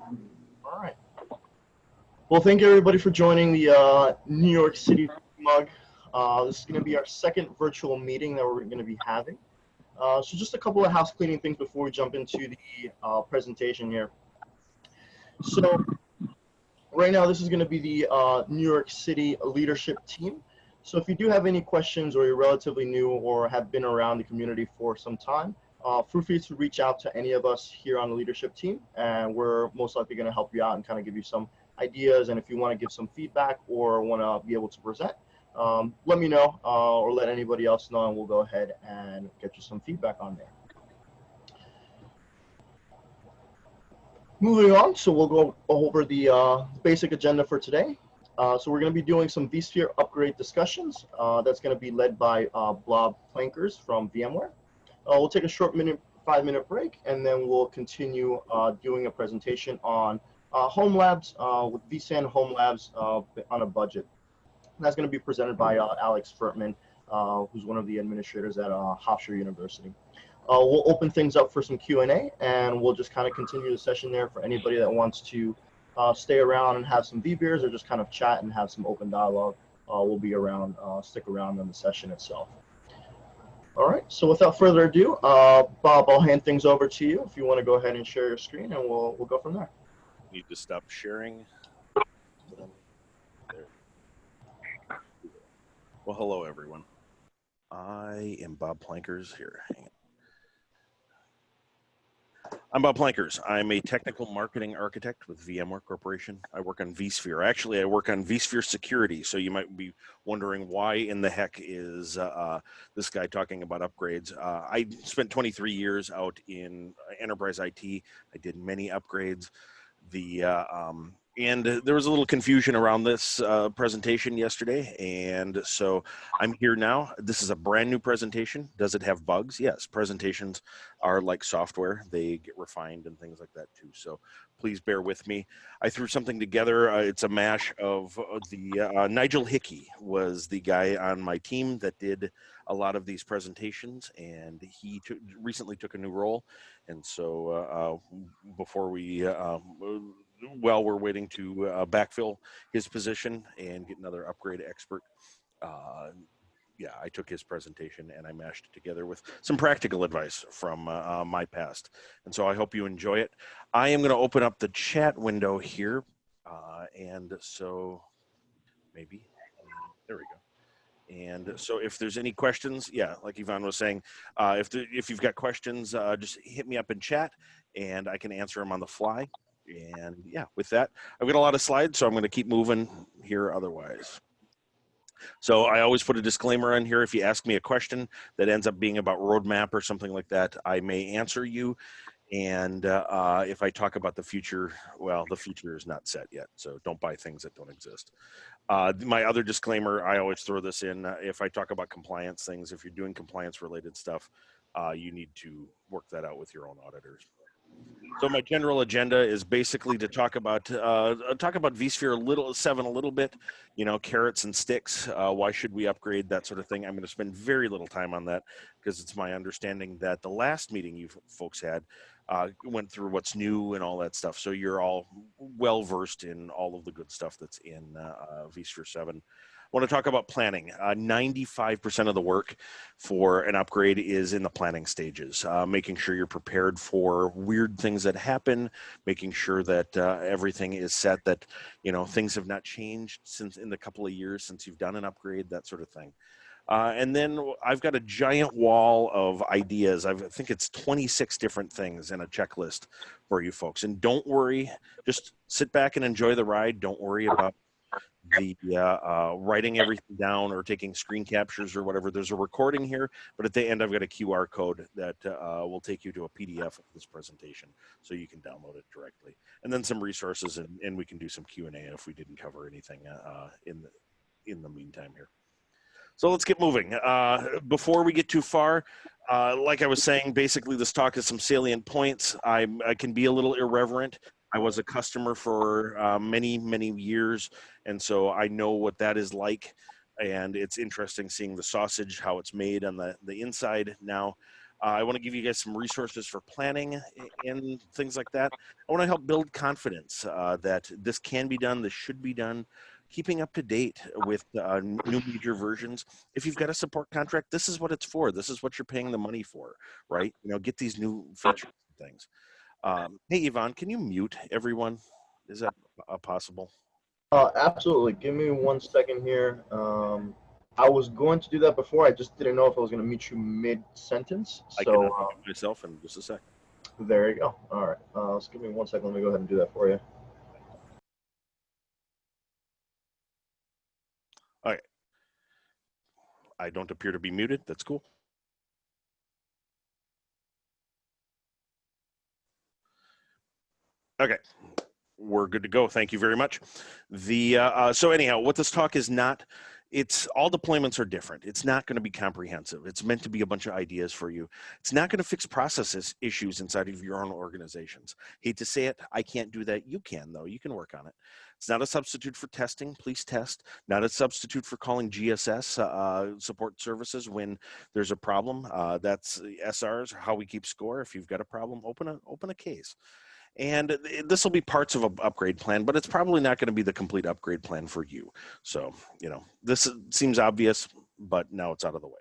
All right. Well, thank you everybody for joining the New York City VMUG. This is going to be our second virtual meeting that we're going to be having. So just a couple of house cleaning things before we jump into the presentation here. So right now, this is going to be the New York City leadership team. So if you do have any questions or you're relatively new or have been around the community for some time, feel free to reach out to any of us here on the leadership team, and we're most likely going to help you out and kind of give you some ideas. And if you want to give some feedback or want to be able to present, let me know or let anybody else know, and we'll go ahead and get you some feedback on there. Moving on, so we'll go over the basic agenda for today. So we're going to be doing some vSphere upgrade discussions. That's going to be led by Bob Plankers from VMware. We'll take a short 5-minute break, and then we'll continue doing a presentation on Homelabs with vSan Homelabs on a budget. And that's going to be presented by Alex Fertmann, who's one of the administrators at Hofstra University. We'll open things up for some Q&A, and we'll just kind of continue the session there for anybody that wants to stay around and have some beers or just kind of chat and have some open dialogue. We'll be around, stick around in the session itself. All right, so without further ado, Bob, I'll hand things over to you if you want to go ahead and share your screen, and we'll go from there. Need to stop sharing. There. Well, hello, everyone. I am Bob Plankers here. Hang on. I'm Bob Plankers. I'm a technical marketing architect with VMware Corporation. I work on vSphere. Actually, I work on vSphere security. So you might be wondering why in the heck is this guy talking about upgrades. I spent 23 years out in enterprise IT. I did many upgrades. And there was a little confusion around this presentation yesterday, and so I'm here now. This is a brand new presentation. Does it have bugs? Yes, presentations are like software. They get refined and things like that too, so please bear with me. I threw something together. It's a mash of Nigel Hickey was the guy on my team that did a lot of these presentations, and he recently took a new role, and so before we while we're waiting to backfill his position and get another upgrade expert, yeah, I took his presentation and I mashed it together with some practical advice from my past. And so I hope you enjoy it. I am going to open up the chat window here. And so maybe, there we go. And so if there's any questions, yeah, like Yvonne was saying, if you've got questions, just hit me up in chat and I can answer them on the fly. And yeah, with that, I've got a lot of slides, so I'm going to keep moving here otherwise. So I always put a disclaimer on here. If you ask me a question that ends up being about roadmap or something like that, I may answer you. And if I talk about the future, well, the future is not set yet. So don't buy things that don't exist. My other disclaimer, I always throw this in. If I talk about compliance things, if you're doing compliance related stuff, you need to work that out with your own auditors. So my general agenda is basically to talk about vSphere 7 a little bit, you know, carrots and sticks. Why should we upgrade, that sort of thing. I'm going to spend very little time on that because it's my understanding that the last meeting you folks had went through what's new and all that stuff. So you're all well versed in all of the good stuff that's in vSphere 7. I want to talk about planning. 95% of the work for an upgrade is in the planning stages, making sure you're prepared for weird things that happen, making sure that everything is set, that, you know, things have not changed since in the couple of years since you've done an upgrade, that sort of thing. And then I've got a giant wall of ideas. I think it's 26 different things in a checklist for you folks. And don't worry, just sit back and enjoy the ride. Don't worry about the writing everything down or taking screen captures or whatever. There's a recording here, but at the end I've got a QR code that will take you to a PDF of this presentation so you can download it directly, and then some resources, and we can do some Q&A if we didn't cover anything in the meantime here. So let's get moving. Before we get too far, like I was saying, basically this talk is some salient points. I can be a little irreverent. I was a customer for many, many years, and so I know what that is like. And it's interesting seeing the sausage, how it's made on the inside now. I want to give you guys some resources for planning and things like that. I want to help build confidence that this can be done, this should be done, keeping up to date with new major versions. If you've got a support contract, this is what it's for. This is what you're paying the money for, right? You know, get these new features and things. Hey, Yvonne, can you mute everyone? Is that possible? Absolutely. Give me 1 second here. I was going to do that before. I just didn't know if I was going to meet you mid-sentence. I can So unmute myself in just a second. there you go. All right. Just give me 1 second. Let me go ahead and do that for you. All right. I don't appear to be muted. That's cool. Okay. We're good to go. Thank you very much. So anyhow, what this talk is not, it's all deployments are different. It's not going to be comprehensive. It's meant to be a bunch of ideas for you. It's not going to fix processes issues inside of your own organizations. Hate to say it, I can't do that. You can though. You can work on it. It's not a substitute for testing. Please test. Not a substitute for calling GSS support services when there's a problem. That's SRs, how we keep score. If you've got a problem, open a case. And this will be parts of an upgrade plan, but it's probably not going to be the complete upgrade plan for you. So, you know, this seems obvious, but now it's out of the way.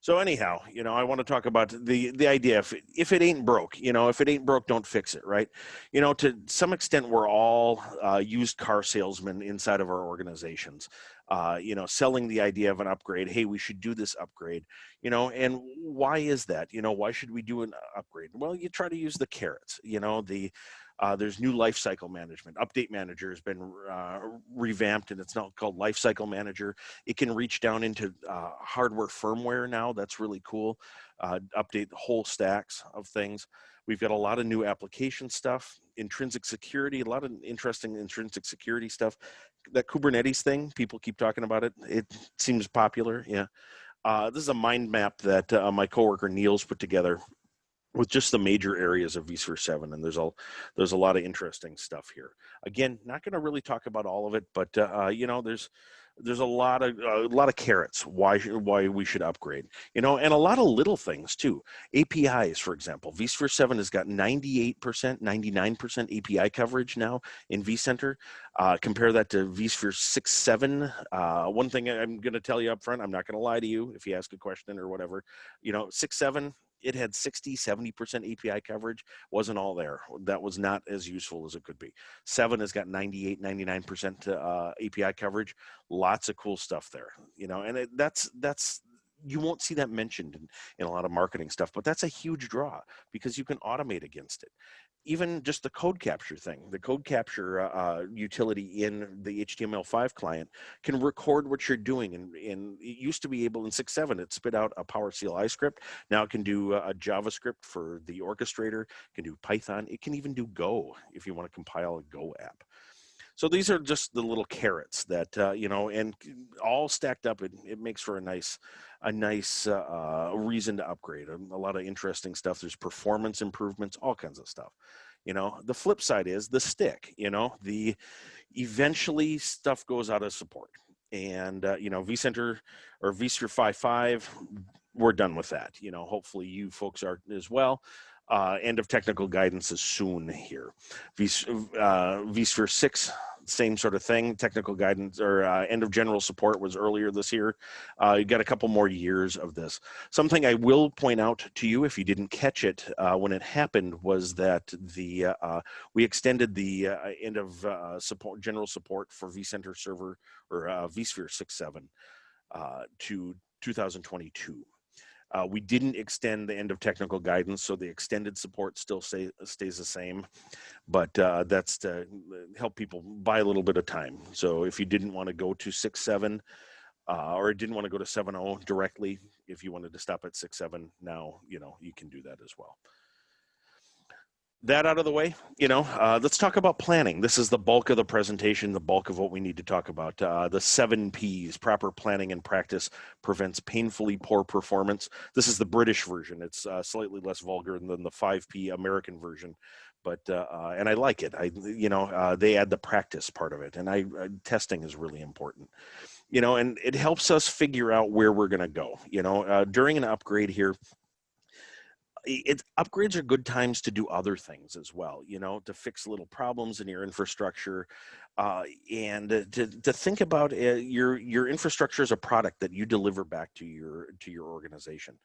So anyhow, you know, I want to talk about the idea, if it ain't broke, you know, if it ain't broke, don't fix it, right? You know, to some extent, we're all used car salesmen inside of our organizations, you know, selling the idea of an upgrade. Hey, we should do this upgrade, you know, and why is that? You know, why should we do an upgrade? Well, you try to use the carrots, you know, there's new lifecycle management. Update Manager has been revamped, and it's now called Lifecycle Manager. It can reach down into hardware firmware now. That's really cool. Update whole stacks of things. We've got a lot of new application stuff, intrinsic security, a lot of interesting intrinsic security stuff. That Kubernetes thing, people keep talking about it. It seems popular, yeah. This is a mind map that my coworker Neil's put together with just the major areas of vSphere 7, and there's a lot of interesting stuff here. Again, not going to really talk about all of it, but you know, there's a lot of carrots why we should upgrade, you know, and a lot of little things too. APIs, for example, vSphere 7 has got 98%, 99% API coverage now in vCenter. Compare that to vSphere 6.7. One thing I'm going to tell you up front, I'm not going to lie to you if you ask a question or whatever. You know, 6.7. It had 60-70% API coverage. Wasn't all there. That was not as useful as it could be. 7 has got 98-99% API coverage. Lots of cool stuff there, you know, and that's you won't see that mentioned in a lot of marketing stuff, but that's a huge draw because you can automate against it. Even just the code capture thing, the code capture utility in the HTML5 client can record what you're doing. And it used to be able in 6.7, it spit out a Power CLI script. Now it can do a JavaScript for the orchestrator, it can do Python. It can even do Go if you want to compile a Go app. So these are just the little carrots that, you know, and all stacked up, it makes for a nice reason to upgrade. A lot of interesting stuff. There's performance improvements, all kinds of stuff. You know, the flip side is the stick, you know, eventually stuff goes out of support. And, you know, vCenter or vSphere 5.5, we're done with that. You know, hopefully you folks are as well. End of technical guidance is soon here. vSphere 6, same sort of thing. Technical guidance or end of general support was earlier this year. You got a couple more years of this. Something I will point out to you, if you didn't catch it when it happened, was that we extended the end of general support for vCenter server or vSphere 6.7 to 2022. We didn't extend the end of technical guidance, so the extended support still stays the same, but that's to help people buy a little bit of time. So if you didn't want to go to 6.7 or didn't want to go to 7.0 directly, if you wanted to stop at 6.7 now, you know, you can do that as well. That out of the way, you know, let's talk about planning. This is the bulk of the presentation, the bulk of what we need to talk about. The 7 Ps, proper planning and practice prevents painfully poor performance. This is the British version. It's slightly less vulgar than the 5P American version, but and I like it. They add the practice part of it, and testing is really important. You know, and it helps us figure out where we're going to go. You know, during an upgrade here, Upgrades are good times to do other things as well, you know, to fix little problems in your infrastructure, and to think about your infrastructure as a product that you deliver back to your organization.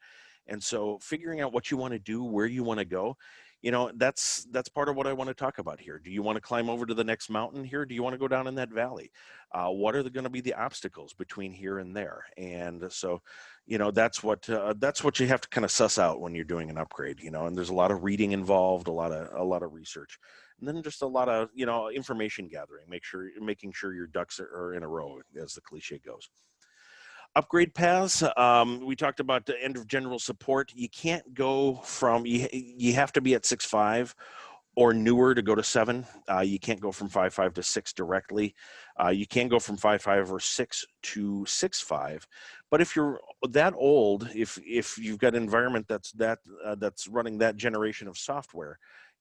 And so figuring out what you want to do, where you want to go, you know, that's part of what I want to talk about here. Do you want to climb over to the next mountain here? Do you want to go down in that valley? What are going to be the obstacles between here and there? And so, you know, that's what you have to kind of suss out when you're doing an upgrade, you know. And there's a lot of reading involved, a lot of research, and then just a lot of, you know, information gathering, making sure your ducks are in a row, as the cliche goes. Upgrade paths, we talked about the end of general support. You can't go from, you have to be at 6.5 or newer to go to 7. You can't go from 5.5 to 6 directly. You can go from 5.5 or 6 to 6.5. But if you're that old, if you've got an environment that's running that generation of software,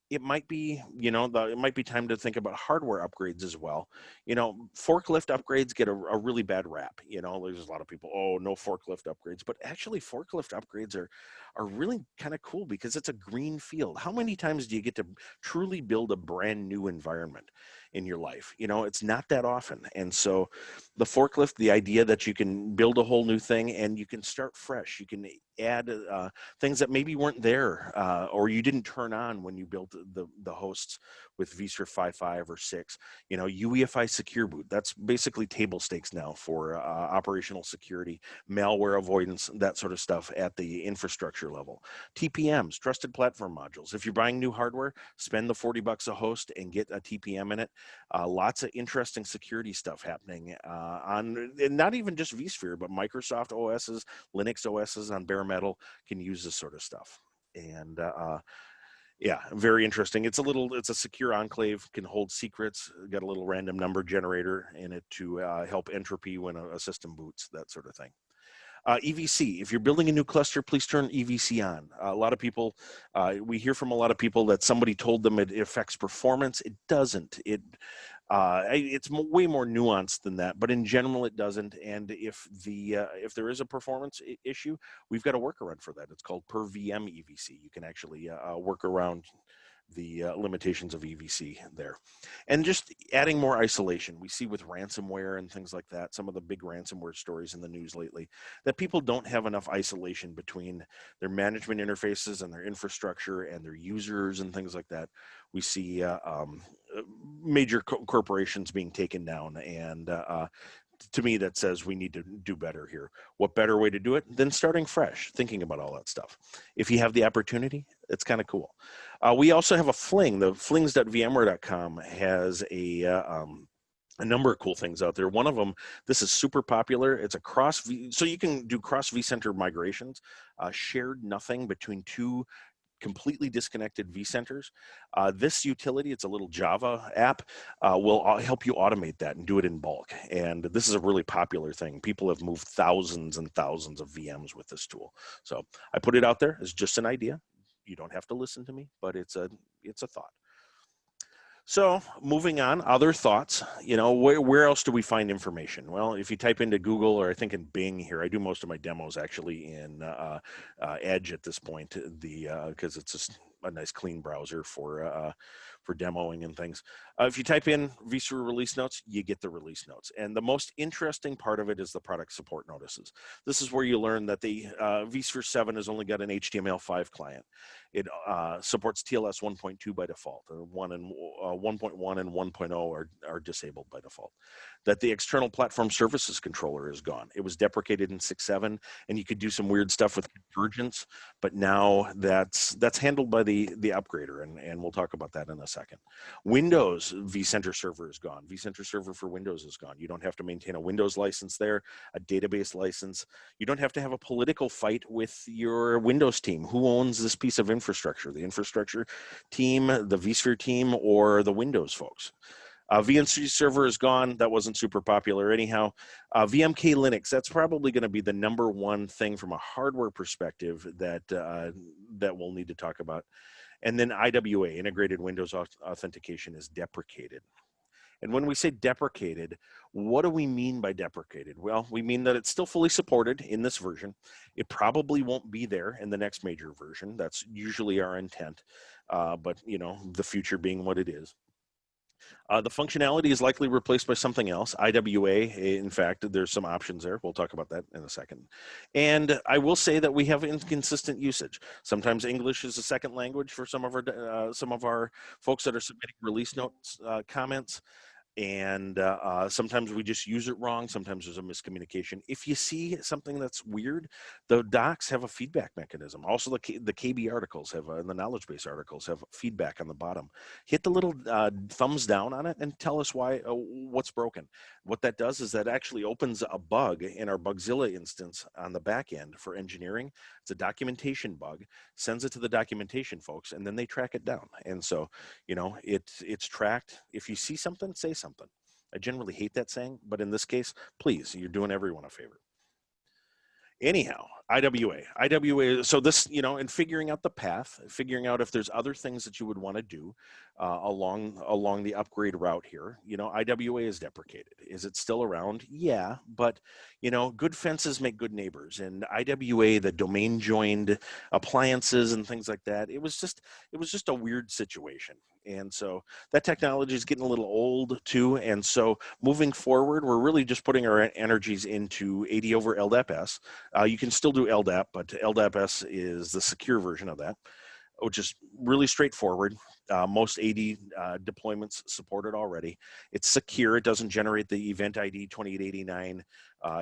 it might be, you know, it might be time to think about hardware upgrades as well. You know, forklift upgrades get a really bad rap. You know, there's a lot of people, oh, no forklift upgrades, but actually forklift upgrades are really kind of cool because it's a green field. How many times do you get to truly build a brand new environment in your life? You know, it's not that often. And so the forklift, the idea that you can build a whole new thing and you can start fresh, you can add things that maybe weren't there, or you didn't turn on when you built the hosts with vSphere 5.5 or 6. You know, UEFI Secure Boot, that's basically table stakes now for operational security, malware avoidance, that sort of stuff at the infrastructure level. TPMs, trusted platform modules. If you're buying new hardware, spend the $40 a host and get a TPM in it. Lots of interesting security stuff happening on, and not even just vSphere, but Microsoft OSs, Linux OSs on bare metal can use this sort of stuff. And yeah, very interesting. It's a secure enclave, can hold secrets, got a little random number generator in it to help entropy when a system boots, that sort of thing. EVC, if you're building a new cluster, please turn EVC on. A lot of people, we hear from a lot of people that somebody told them it affects performance. It doesn't. It's way more nuanced than that, but in general, it doesn't. And if there is a performance issue, we've got a workaround for that. It's called per VM EVC. You can actually work around the limitations of EVC there. And just adding more isolation. We see with ransomware and things like that, some of the big ransomware stories in the news lately, that people don't have enough isolation between their management interfaces and their infrastructure and their users and things like that. We see major corporations being taken down, and to me, that says we need to do better here. What better way to do it than starting fresh, thinking about all that stuff? If you have the opportunity, it's kind of cool. We also have a fling. The flings.vmware.com has a number of cool things out there. One of them, this is super popular. It's a so you can do cross vCenter migrations, shared nothing between two completely disconnected vCenters. This utility, it's a little Java app, will help you automate that and do it in bulk. And this is a really popular thing. People have moved thousands and thousands of VMs with this tool. So I put it out there as just an idea. You don't have to listen to me, but it's a thought. So moving on, other thoughts, you know, where else do we find information? Well, if you type into Google, or I think in Bing here, I do most of my demos actually in Edge at this point, because it's just a nice clean browser for demoing and things. If you type in vSphere release notes, you get the release notes. And the most interesting part of it is the product support notices. This is where you learn that the vSphere 7 has only got an HTML5 client. It supports TLS 1.2 by default. 1.1 and 1.0 are disabled by default. That the external platform services controller is gone. It was deprecated in 6.7, and you could do some weird stuff with convergence, but now that's handled by the upgrader, and we'll talk about that in a second. Windows vCenter server is gone. vCenter server for Windows is gone. You don't have to maintain a Windows license there, a database license. You don't have to have a political fight with your Windows team. Who owns this piece of infrastructure? The infrastructure team, the vSphere team, or the Windows folks? VNC server is gone. That wasn't super popular anyhow. VMK Linux, that's probably going to be the number one thing from a hardware perspective that we'll need to talk about. And then IWA, Integrated Windows Authentication, is deprecated. And when we say deprecated, what do we mean by deprecated? Well, we mean that it's still fully supported in this version. It probably won't be there in the next major version. That's usually our intent, but you know, the future being what it is. The functionality is likely replaced by something else. IWA, in fact, there's some options there. We'll talk about that in a second. And I will say that we have inconsistent usage. Sometimes English is a second language for some of our folks that are submitting release notes comments. And sometimes we just use it wrong. Sometimes there's a miscommunication. If you see something that's weird, the docs have a feedback mechanism. Also, the KB articles have, and the knowledge base articles have feedback on the bottom. Hit the little thumbs down on it and tell us why, what's broken. What that does is that actually opens a bug in our Bugzilla instance on the back end for engineering. It's a documentation bug, sends it to the documentation folks, and then they track it down. And so, you know, it's tracked. If you see something, say something. I generally hate that saying, but in this case, please, you're doing everyone a favor. Anyhow, IWA. So this, you know, and figuring out the path, figuring out if there's other things that you would want to do along the upgrade route here. You know, IWA is deprecated. Is it still around? Yeah, but you know, good fences make good neighbors. And IWA, the domain joined appliances and things like that, it was just a weird situation. And so that technology is getting a little old too. And so moving forward, we're really just putting our energies into AD over LDAP-S. You can still do LDAP, but LDAP-S is the secure version of that, which is really straightforward. Most AD deployments support it already. It's secure. It doesn't generate the event ID 2889.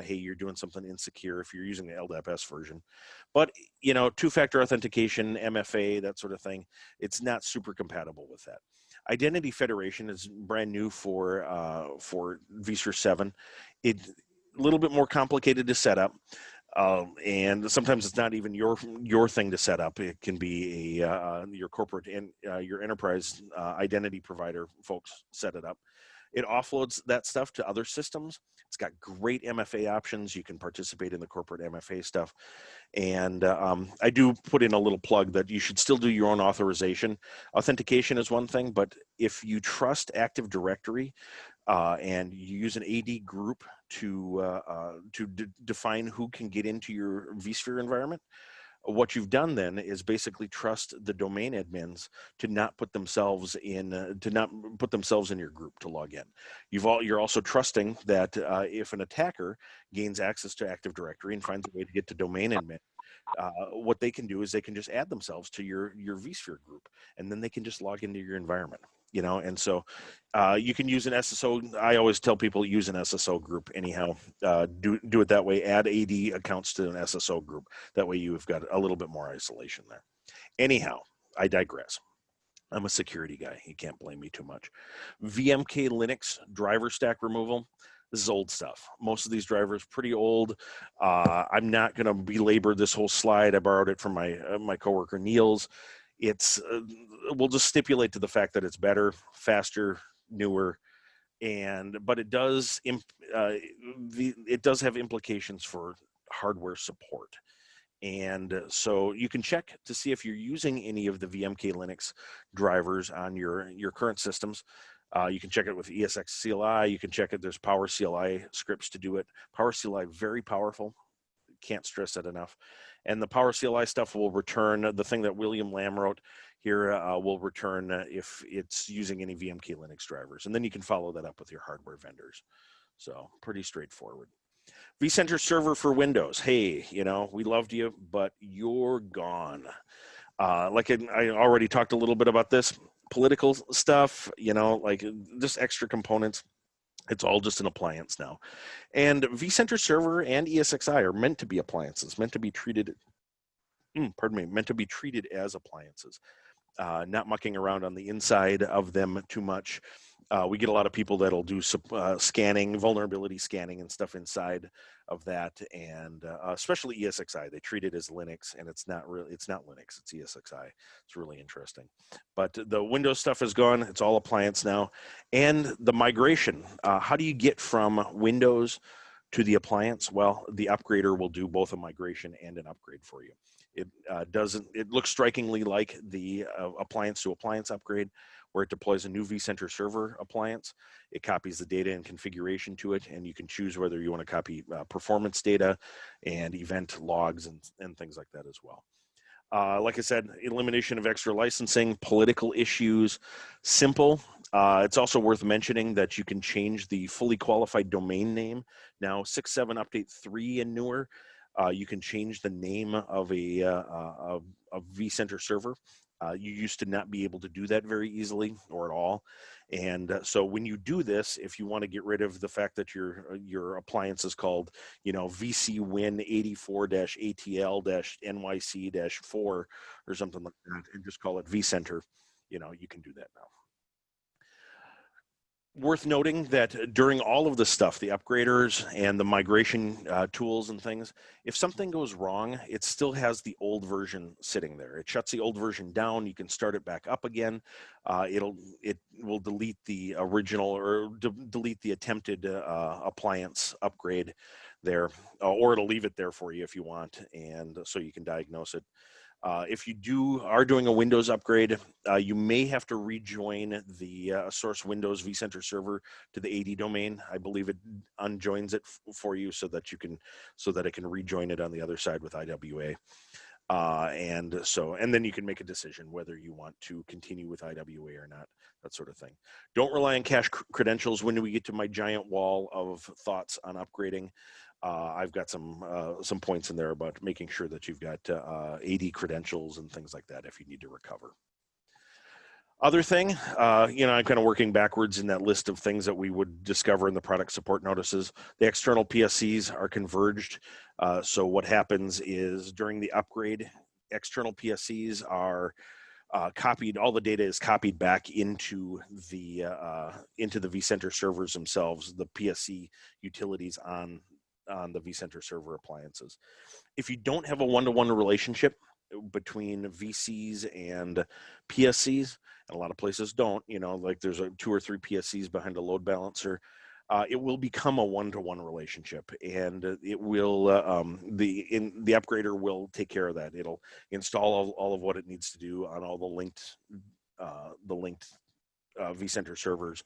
Hey, you're doing something insecure if you're using the LDAP-S version. But, you know, two-factor authentication, MFA, that sort of thing, it's not super compatible with that. Identity federation is brand new for vSphere 7. It's a little bit more complicated to set up. And sometimes it's not even your thing to set up. It can be your corporate and your enterprise identity provider folks set it up. It offloads that stuff to other systems. It's got great MFA options. You can participate in the corporate MFA stuff. And I do put in a little plug that you should still do your own authorization. Authentication is one thing, but if you trust Active Directory and you use an AD group to define who can get into your vSphere environment, what you've done then is basically trust the domain admins to not put themselves in your group to log in. You're also trusting that if an attacker gains access to Active Directory and finds a way to get to domain admin, what they can do is they can just add themselves to your vSphere group, and then they can just log into your environment. You know, and so you can use an SSO. I always tell people use an SSO group anyhow. Do it that way. Add AD accounts to an SSO group. That way you've got a little bit more isolation there. Anyhow, I digress. I'm a security guy. You can't blame me too much. VMK Linux driver stack removal. This is old stuff. Most of these drivers pretty old. I'm not going to belabor this whole slide. I borrowed it from my coworker Niels. It's we'll just stipulate to the fact that it's better, faster, newer, but it does have implications for hardware support. And so you can check to see if you're using any of the VMK Linux drivers on your current systems. You can check it with ESX CLI. You can check it. There's Power CLI scripts to do it. Power CLI, very powerful. Can't stress that enough. And the Power CLI stuff will return the thing that William Lamb wrote here will return if it's using any VMK Linux drivers. And then you can follow that up with your hardware vendors. So pretty straightforward. vCenter server for Windows. Hey, you know, we loved you, but you're gone. Like I already talked a little bit about this. Political stuff, you know, like just extra components. It's all just an appliance now. And vCenter Server and ESXi are meant to be appliances, meant to be treated as appliances, not mucking around on the inside of them too much. We get a lot of people that'll do scanning, vulnerability scanning and stuff inside of that, and especially ESXi. They treat it as Linux, and it's not Linux, it's ESXi. It's really interesting. But the Windows stuff is gone. It's all appliance now. And the migration, how do you get from Windows to the appliance? Well, the upgrader will do both a migration and an upgrade for you. It looks strikingly like the appliance to appliance upgrade, where it deploys a new vCenter server appliance. It copies the data and configuration to it, and you can choose whether you want to copy performance data and event logs and things like that as well. Like I said, elimination of extra licensing, political issues, simple. It's also worth mentioning that you can change the fully qualified domain name. Now, 6.7 update 3 and newer, you can change the name of a vCenter server. You used to not be able to do that very easily or at all. And so when you do this, if you want to get rid of the fact that your appliance is called, VCWin 84-ATL-NYC-4 or something like that, and just call it vCenter, you can do that now. Worth noting that during all of this stuff, the upgraders and the migration tools and things, if something goes wrong, it still has the old version sitting there. It shuts the old version down. You can start it back up again. It will delete the original or delete the attempted appliance upgrade there, or it'll leave it there for you if you want, and so you can diagnose it. If you are doing a Windows upgrade, you may have to rejoin the source Windows vCenter server to the AD domain. I believe it unjoins it for you so that it can rejoin it on the other side with IWA. And then you can make a decision whether you want to continue with IWA or not, that sort of thing. Don't rely on cache credentials. When we get to my giant wall of thoughts on upgrading, I've got some points in there about making sure that you've got AD credentials and things like that if you need to recover. Other thing, I'm kind of working backwards in that list of things that we would discover in the product support notices. The external PSCs are converged. So what happens is during the upgrade, external PSCs are copied. All the data is copied back into the vCenter servers themselves, the PSC utilities on the vCenter server appliances. If you don't have a one-to-one relationship between VCs and PSCs, and a lot of places don't, like there's 2 or 3 PSCs behind a load balancer, it will become a one-to-one relationship, and it will the upgrader will take care of that. It'll install all of what it needs to do on all the linked vCenter servers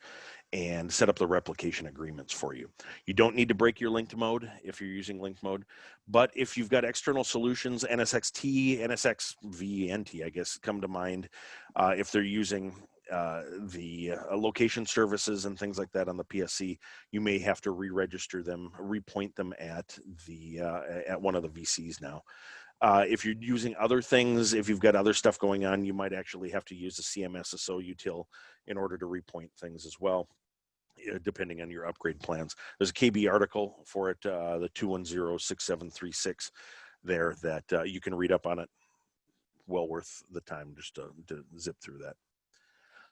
and set up the replication agreements for you. You don't need to break your linked mode if you're using linked mode, but if you've got external solutions, NSXT, NSXVNT, I guess, come to mind, if they're using the location services and things like that on the PSC, you may have to re-register them, repoint them at one of the VCs now. If you're using other things, if you've got other stuff going on, you might actually have to use the CMSSO util in order to repoint things as well, depending on your upgrade plans. There's a KB article for it, the 2106736 there that you can read up on it. Well worth the time just to zip through that.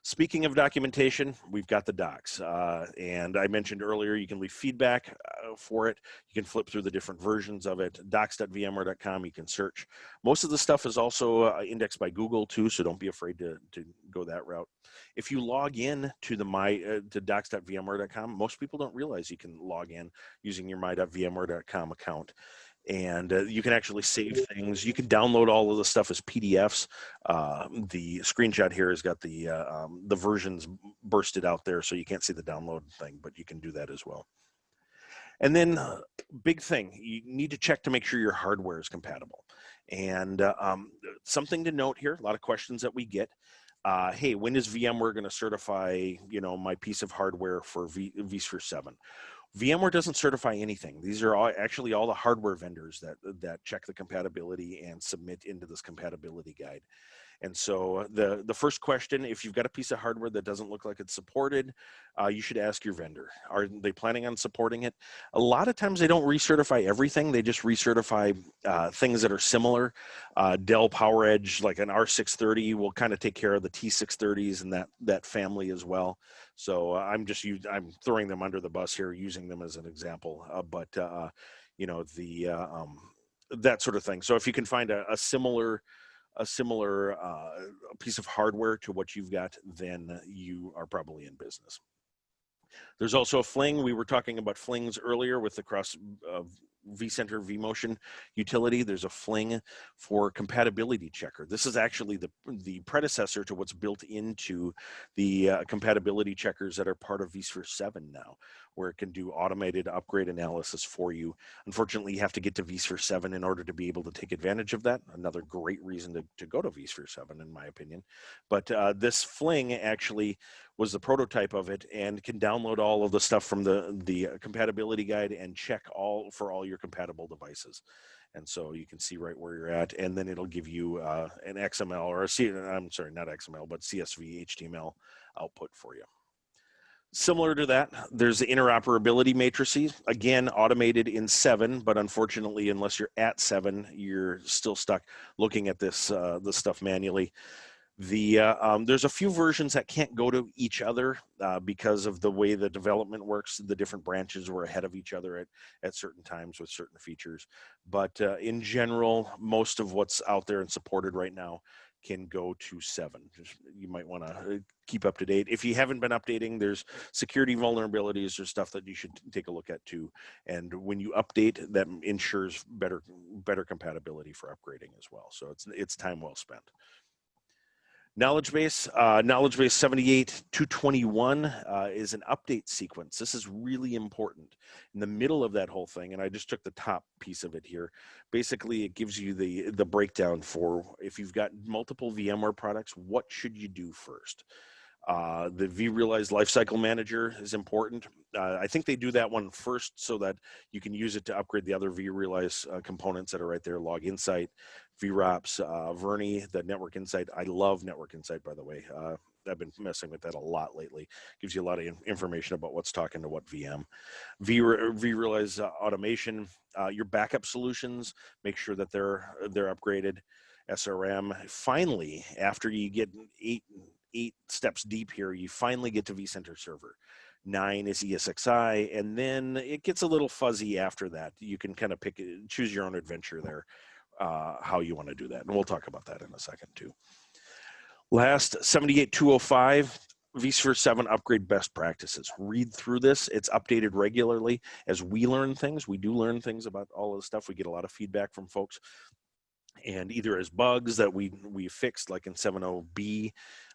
Speaking of documentation, we've got the docs. And I mentioned earlier, you can leave feedback for it. You can flip through the different versions of it. Docs.vmware.com, you can search. Most of the stuff is also indexed by Google too, so don't be afraid to go that route. If you log in to to docs.vmware.com, most people don't realize you can log in using your my.vmware.com account. And you can actually save things. You can download all of the stuff as PDFs. The screenshot here has got the versions bursted out there, so you can't see the download thing, but you can do that as well. And then big thing, you need to check to make sure your hardware is compatible. And something to note here, a lot of questions that we get. Hey, when is VMware going to certify, my piece of hardware for vSphere 7? VMware doesn't certify anything. These are actually all the hardware vendors that check the compatibility and submit into this compatibility guide. And so the first question, if you've got a piece of hardware that doesn't look like it's supported, you should ask your vendor. Are they planning on supporting it? A lot of times they don't recertify everything. They just recertify things that are similar. Dell PowerEdge, like an R630, will kind of take care of the T630s and that family as well. So I'm throwing them under the bus here, using them as an example. That sort of thing. So if you can find a similar piece of hardware to what you've got, then you are probably in business. There's also a fling. We were talking about flings earlier with the vCenter vMotion utility, there's a Fling for compatibility checker. This is actually the predecessor to what's built into the compatibility checkers that are part of vSphere 7 now, where it can do automated upgrade analysis for you. Unfortunately, you have to get to vSphere 7 in order to be able to take advantage of that. Another great reason to go to vSphere 7, in my opinion. But this Fling actually was the prototype of it and can download all of the stuff from the compatibility guide and check for all your compatible devices. And so you can see right where you're at, and then it'll give you an XML or I'm sorry, not XML, but CSV HTML output for you. Similar to that, there's the interoperability matrices, again, automated in 7, but unfortunately, unless you're at 7, you're still stuck looking at this stuff manually. There's a few versions that can't go to each other because of the way the development works. The different branches were ahead of each other at certain times with certain features. But in general, most of what's out there and supported right now can go to 7. You might want to keep up to date. If you haven't been updating, there's security vulnerabilities or stuff that you should take a look at too. And when you update, that ensures better compatibility for upgrading as well. So it's time well spent. Knowledge base 78.221 is an update sequence. This is really important. In the middle of that whole thing, and I just took the top piece of it here, basically it gives you the breakdown for if you've got multiple VMware products, what should you do first? The vRealize Lifecycle Manager is important. I think they do that one first so that you can use it to upgrade the other vRealize components that are right there, Log Insight, VROPS, Verni, the Network Insight. I love Network Insight, by the way. I've been messing with that a lot lately. Gives you a lot of information about what's talking to what VM. vRealize Automation, your backup solutions, make sure that they're upgraded. SRM, finally, after you get eight steps deep here, you finally get to vCenter Server. 9 is ESXi, and then it gets a little fuzzy after that. You can kind of choose your own adventure there, how you want to do that. And we'll talk about that in a second too. Last, 78.205, vSphere 7 upgrade best practices. Read through this. It's updated regularly as we learn things. We do learn things about all of the stuff. We get a lot of feedback from folks. And either as bugs that we fixed, like in 7.0b,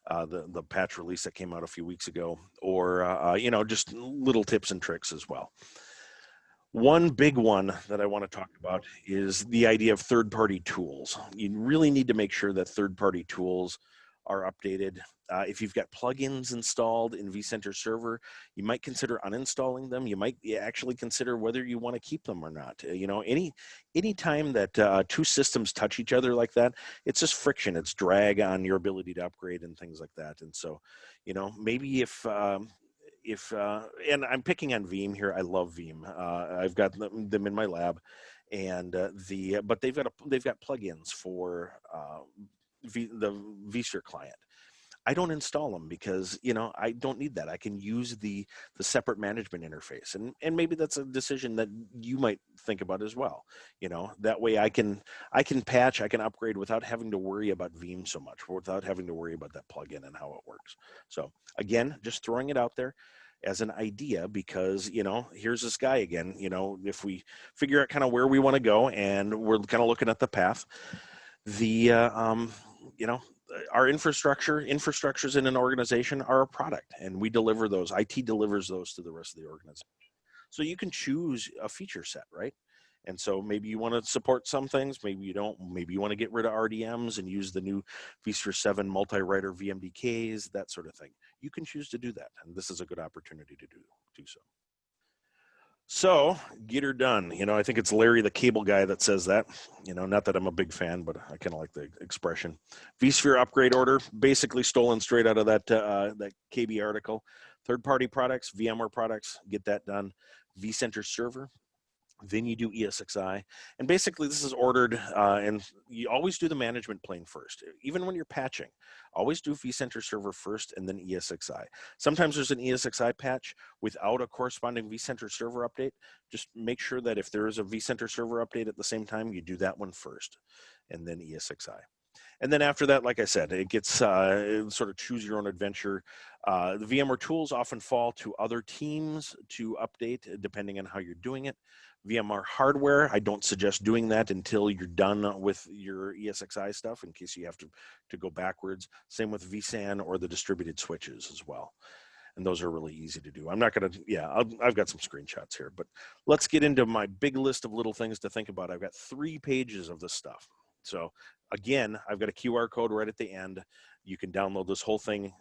the patch release that came out a few weeks ago, or just little tips and tricks as well. One big one that I want to talk about is the idea of third-party tools. You really need to make sure that third-party tools are updated. If you've got plugins installed in vCenter Server, you might consider uninstalling them. You might actually consider whether you want to keep them or not. Any time that two systems touch each other like that, it's just friction. It's drag on your ability to upgrade and things like that. And so, maybe if and I'm picking on Veeam here. I love Veeam. I've got them in my lab, and but they've got plugins for the vSphere client. I don't install them because I don't need that. I can use the separate management interface, and maybe that's a decision that you might think about as well. That way I can patch, I can upgrade without having to worry about Veeam so much, without having to worry about that plugin and how it works. So again, just throwing it out there as an idea, because here's this guy again. If we figure out kind of where we want to go, and we're kind of looking at the path, our infrastructures in an organization are a product, and we deliver those. IT delivers those to the rest of the organization. So you can choose a feature set, right? And so maybe you want to support some things, maybe you don't. Maybe you want to get rid of RDMs and use the new vSphere 7 multi-writer VMDKs, that sort of thing. You can choose to do that, and this is a good opportunity to do so. So get her done. I think it's Larry the Cable Guy that says that. Not that I'm a big fan, but I kind of like the expression. vSphere upgrade order, basically stolen straight out of that KB article. Third-party products, VMware products, get that done. vCenter Server, then you do ESXi, and basically this is ordered, and you always do the management plane first. Even when you're patching, always do vCenter Server first and then ESXi. Sometimes there's an ESXi patch without a corresponding vCenter Server update. Just make sure that if there is a vCenter Server update at the same time, you do that one first and then ESXi. And then after that, like I said, it gets sort of choose your own adventure. The VMware tools often fall to other teams to update depending on how you're doing it. VMware hardware, I don't suggest doing that until you're done with your ESXi stuff in case you have to go backwards. Same with vSan or the distributed switches as well. And those are really easy to do. I'm not going to, I've got some screenshots here, but let's get into my big list of little things to think about. I've got 3 pages of this stuff. So again, I've got a QR code right at the end. You can download this whole thing,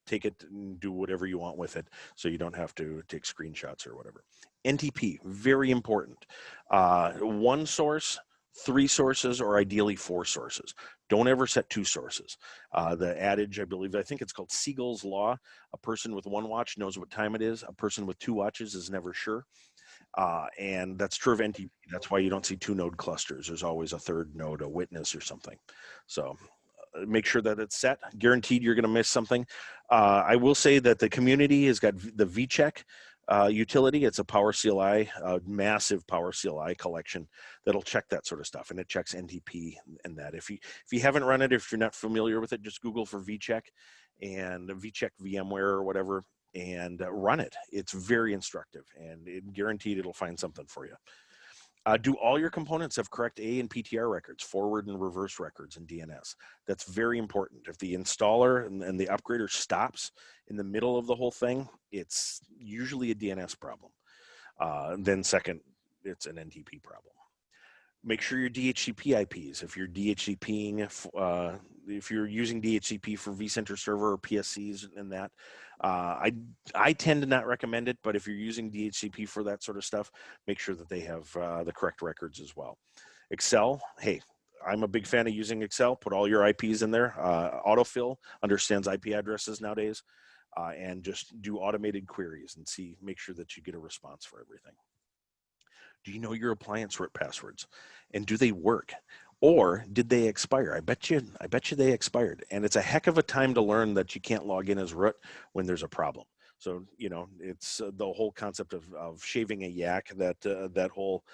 take it and do whatever you want with it, so you don't have to take screenshots or whatever. NTP, very important. 1 source, 3 sources, or ideally 4 sources. Don't ever set 2 sources. The adage, I think it's called Siegel's Law, a person with 1 watch knows what time it is. A person with 2 watches is never sure. And that's true of NTP. That's why you don't see 2 node clusters. There's always a 3rd node, a witness or something. So make sure that it's set. Guaranteed you're going to miss something. I will say that the community has got the vCheck utility. It's a Power CLI, a massive Power CLI collection that'll check that sort of stuff, and it checks NTP and that. If you haven't run it, if you're not familiar with it, just Google for vCheck and vCheck VMware or whatever, and run it. It's very instructive, and guaranteed it'll find something for you. Do all your components have correct A and PTR records, forward and reverse records, and DNS? That's very important. If the installer and the upgrader stops in the middle of the whole thing, it's usually a DNS problem. Then second, it's an NTP problem. Make sure your DHCP IPs, if you're DHCPing, if you're using DHCP for vCenter server or PSCs and that, I tend to not recommend it, but if you're using DHCP for that sort of stuff, make sure that they have the correct records as well. Excel, hey, I'm a big fan of using Excel. Put all your IPs in there. Autofill understands IP addresses nowadays, and just do automated queries and make sure that you get a response for everything. Do you know your appliance root passwords, and do they work, or did they expire? I bet you they expired, and it's a heck of a time to learn that you can't log in as root when there's a problem. So it's the whole concept of shaving a yak, that whole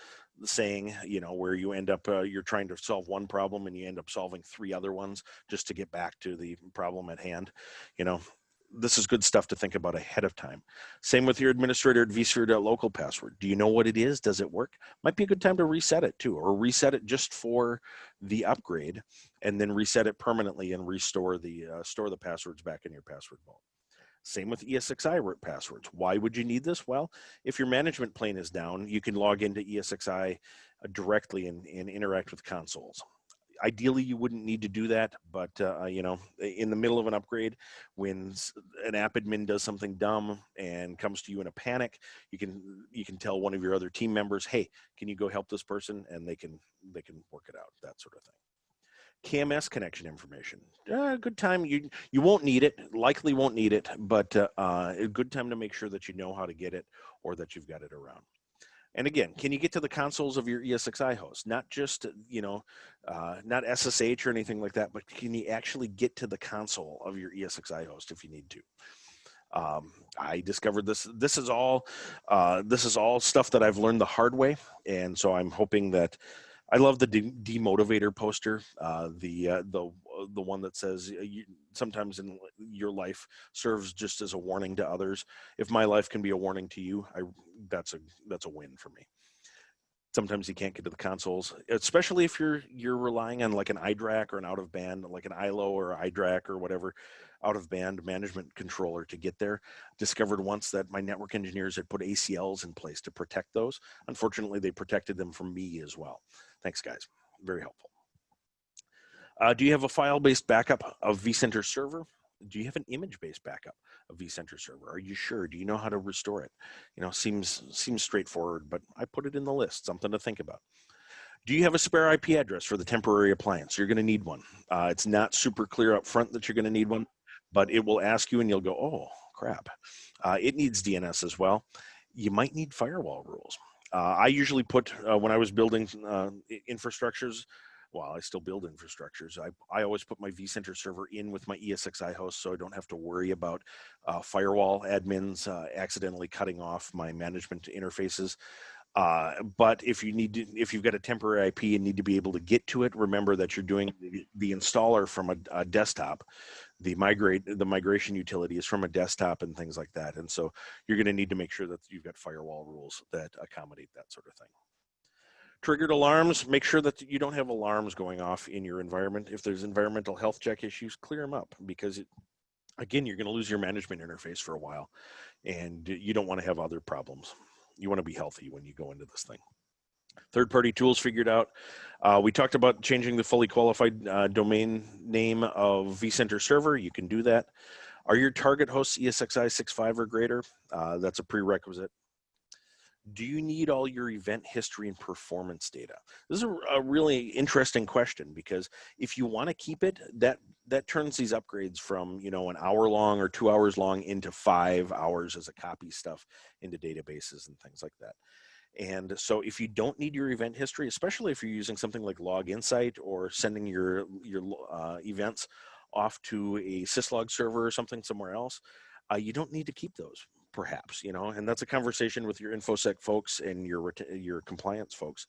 saying, where you end up you're trying to solve one problem and you end up solving 3 other ones just to get back to the problem at hand. This is good stuff to think about ahead of time. Same with your administrator at vSphere.local password. Do you know what it is? Does it work? Might be a good time to reset it too, or reset it just for the upgrade and then reset it permanently and restore store the passwords back in your password vault. Same with ESXi root passwords. Why would you need this? Well, if your management plane is down, you can log into ESXi directly and interact with consoles. Ideally, you wouldn't need to do that, but in the middle of an upgrade, when an app admin does something dumb and comes to you in a panic, you can tell one of your other team members, "Hey, can you go help this person?" And they can work it out, that sort of thing. KMS connection information. Good time. You won't need it. Likely won't need it, but a good time to make sure that you know how to get it or that you've got it around. And again, can you get to the consoles of your ESXi host? Not just, not SSH or anything like that, but can you actually get to the console of your ESXi host if you need to? I discovered this. This is all stuff that I've learned the hard way, and so I'm hoping that. I love the demotivator poster, the one that says sometimes in your life serves just as a warning to others. If my life can be a warning to you, that's a win for me. Sometimes you can't get to the consoles, especially if you're relying on like an iDRAC or an out of band, like an ILO or iDRAC or whatever, out of band management controller to get there. Discovered once that my network engineers had put ACLs in place to protect those. Unfortunately, they protected them from me as well. Thanks, guys. Very helpful. Do you have a file-based backup of vCenter server? Do you have an image-based backup of vCenter server? Are you sure? Do you know how to restore it? Seems straightforward, but I put it in the list, something to think about. Do you have a spare IP address for the temporary appliance? You're going to need one. It's not super clear up front that you're going to need one, but it will ask you and you'll go, oh, crap. It needs DNS as well. You might need firewall rules. I usually put, when I was building infrastructures, I still build infrastructures. I always put my vCenter server in with my ESXi host so I don't have to worry about firewall admins accidentally cutting off my management interfaces. But if you've got a temporary IP and need to be able to get to it, remember that you're doing the installer from a desktop. The migration utility is from a desktop and things like that. And so you're going to need to make sure that you've got firewall rules that accommodate that sort of thing. Triggered alarms, make sure that you don't have alarms going off in your environment. If there's environmental health check issues, clear them up, because again, you're going to lose your management interface for a while, and you don't want to have other problems. You want to be healthy when you go into this thing. Third-party tools figured out. We talked about changing the fully qualified domain name of vCenter server. You can do that. Are your target hosts ESXi 6.5 or greater? That's a prerequisite. Do you need all your event history and performance data? This is a really interesting question, because if you want to keep it, that turns these upgrades from, an hour long or 2 hours long into 5 hours as a copy stuff into databases and things like that. And so if you don't need your event history, especially if you're using something like Log Insight or sending your events off to a syslog server or something somewhere else, you don't need to keep those, perhaps, and that's a conversation with your InfoSec folks and your compliance folks.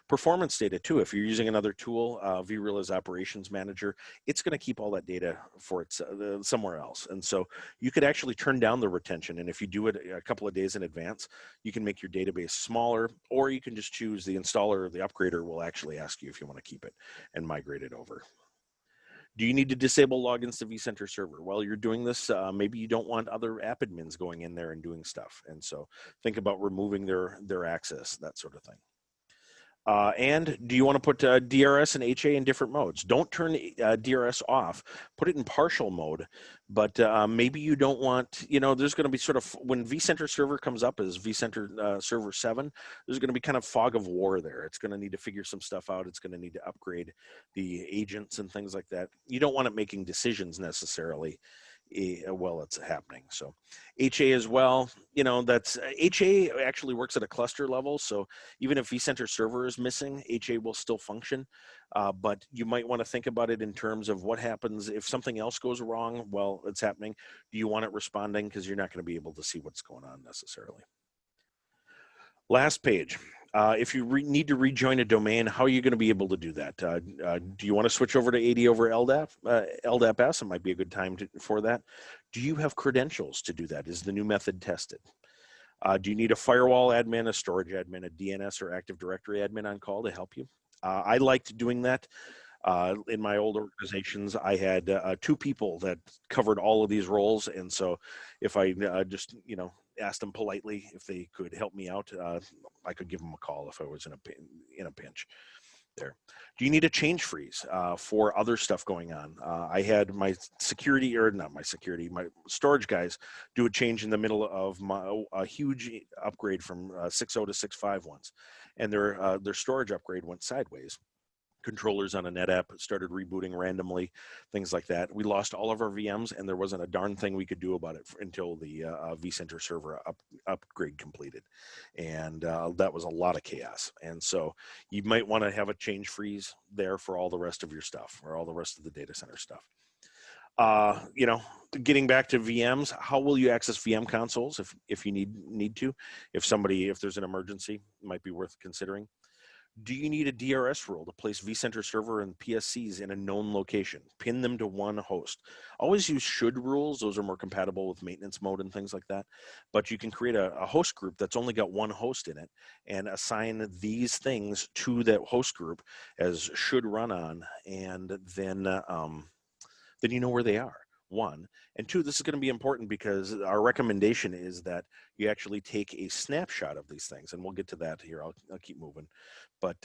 Performance data too, if you're using another tool, vRealize Operations Manager, it's going to keep all that data for its somewhere else. And so you could actually turn down the retention, and if you do it a couple of days in advance, you can make your database smaller, or you can just choose the installer or the upgrader will actually ask you if you want to keep it and migrate it over. Do you need to disable logins to vCenter server? While you're doing this, maybe you don't want other app admins going in there and doing stuff. And so think about removing their access, that sort of thing. And do you want to put DRS and HA in different modes? Don't turn DRS off. Put it in partial mode, but maybe you don't want, there's going to be sort of, when vCenter server comes up as vCenter server 7, there's going to be kind of fog of war there. It's going to need to figure some stuff out. It's going to need to upgrade the agents and things like that. You don't want it making decisions necessarily while it's happening. So HA as well, that's HA actually works at a cluster level. So even if vCenter server is missing, HA will still function. But you might want to think about it in terms of what happens if something else goes wrong while it's happening. Do you want it responding? Because you're not going to be able to see what's going on necessarily. Last page. If you need to rejoin a domain, how are you going to be able to do that? Do you want to switch over to AD over LDAP? LDAP-S, it might be a good time for that. Do you have credentials to do that? Is the new method tested? Do you need a firewall admin, a storage admin, a DNS or Active Directory admin on call to help you? I liked doing that. In my old organizations, I had 2 people that covered all of these roles. And so if I just, asked them politely if they could help me out, I could give them a call if I was in a pinch there. Do you need a change freeze for other stuff going on? I had my my storage guys do a change in the middle of a huge upgrade from 6.0 to 6.5 once, and their storage upgrade went sideways. Controllers on a NetApp started rebooting randomly, things like that. We lost all of our VMs, and there wasn't a darn thing we could do about it until the vCenter server upgrade completed. And that was a lot of chaos. And so you might want to have a change freeze there for all the rest of your stuff, or all the rest of the data center stuff. Getting back to VMs, how will you access VM consoles if you need to? If there's an emergency, it might be worth considering. Do you need a DRS rule to place vCenter server and PSCs in a known location? Pin them to one host. Always use should rules. Those are more compatible with maintenance mode and things like that. But you can create a host group that's only got one host in it and assign these things to that host group as should run on, and then you know where they are. 1. And 2, this is going to be important because our recommendation is that you actually take a snapshot of these things, and we'll get to that here. I'll keep moving. But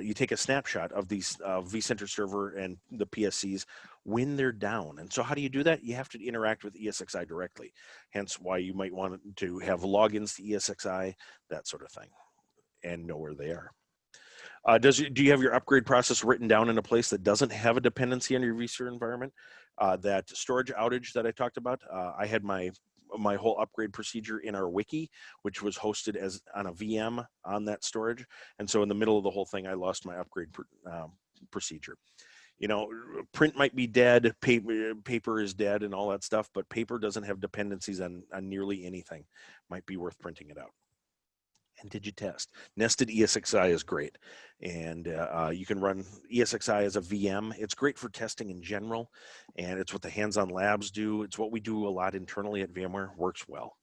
you take a snapshot of these vCenter server and the PSCs when they're down. And so how do you do that? You have to interact with ESXi directly, hence why you might want to have logins to ESXi, that sort of thing, and know where they are. Do you have your upgrade process written down in a place that doesn't have a dependency on your vSphere environment? That storage outage that I talked about, I had my whole upgrade procedure in our wiki, which was hosted as on a VM on that storage. And so in the middle of the whole thing, I lost my upgrade procedure. Print might be dead, paper is dead and all that stuff, but paper doesn't have dependencies on nearly anything. Might be worth printing it out. And did you test? Nested ESXi is great. And you can run ESXi as a VM. It's great for testing in general. And it's what the hands-on labs do. It's what we do a lot internally at VMware. Works well.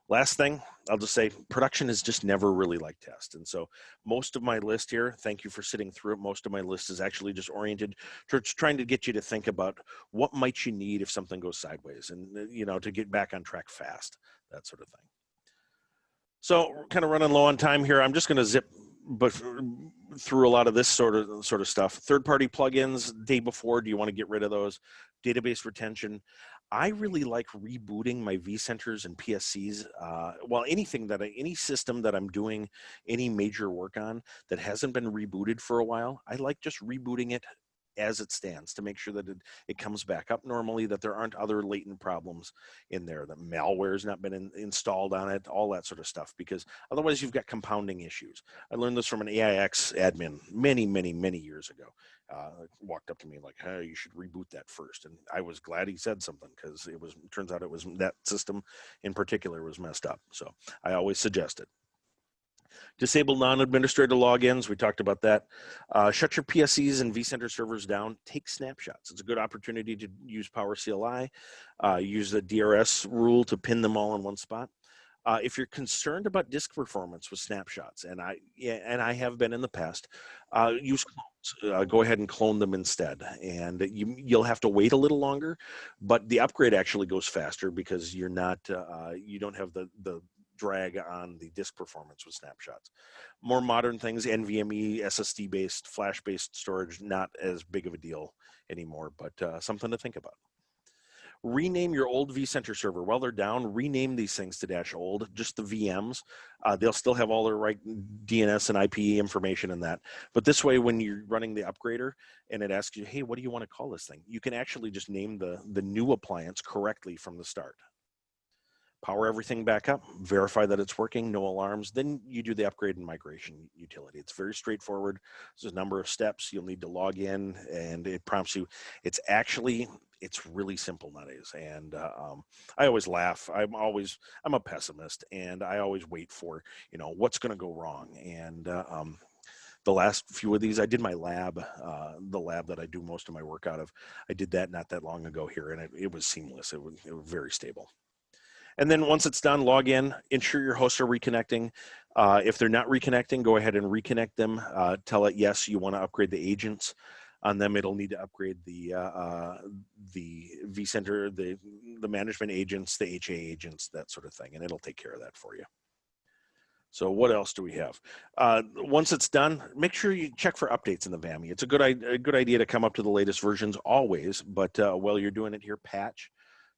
Last thing, I'll just say production is just never really like test. And so most of my list here, thank you for sitting through it. Most of my list is actually just oriented towards trying to get you to think about what might you need if something goes sideways and, to get back on track fast, that sort of thing. So we're kind of running low on time here. I'm just going to zip through a lot of this sort of stuff. Third-party plugins, day before, do you want to get rid of those? Database retention. I really like rebooting my vCenters and PSCs. Any system that I'm doing any major work on that hasn't been rebooted for a while, I like just rebooting it as it stands to make sure that it comes back up normally, that there aren't other latent problems in there, that malware has not been installed on it, all that sort of stuff, because otherwise you've got compounding issues. I learned this from an AIX admin many, many, many years ago. Walked up to me like, hey, you should reboot that first. And I was glad he said something, because turns out it was that system in particular was messed up. So I always suggest it. Disable non-administrator logins. We talked about that. Shut your PSCs and vCenter servers down. Take snapshots. It's a good opportunity to use Power CLI. Use the DRS rule to pin them all in one spot. If you're concerned about disk performance with snapshots, and I have been in the past, use clones. Go ahead and clone them instead, and you'll have to wait a little longer, but the upgrade actually goes faster because you don't have the drag on the disk performance with snapshots. More modern things, NVMe, SSD-based, flash-based storage, not as big of a deal anymore, but something to think about. Rename your old vCenter server. While they're down, rename these things to -old, just the VMs. They'll still have all their right DNS and IP information in that. But this way, when you're running the upgrader and it asks you, hey, what do you want to call this thing? You can actually just name the new appliance correctly from the start. Power everything back up, verify that it's working, no alarms, then you do the upgrade and migration utility. It's very straightforward. There's a number of steps. You'll need to log in, and it prompts you. It's really simple nowadays. And I always laugh. I'm a pessimist, and I always wait for, what's going to go wrong. And the last few of these, I did my lab, the lab that I do most of my work out of. I did that not that long ago here, and it was seamless. It was very stable. And then once it's done, log in, ensure your hosts are reconnecting. If they're not reconnecting, go ahead and reconnect them. Tell it, yes, you want to upgrade the agents on them. It'll need to upgrade the vCenter, the management agents, the HA agents, that sort of thing, and it'll take care of that for you. So what else do we have? Once it's done, make sure you check for updates in the VAMI. It's a good idea to come up to the latest versions always, but while you're doing it here, patch.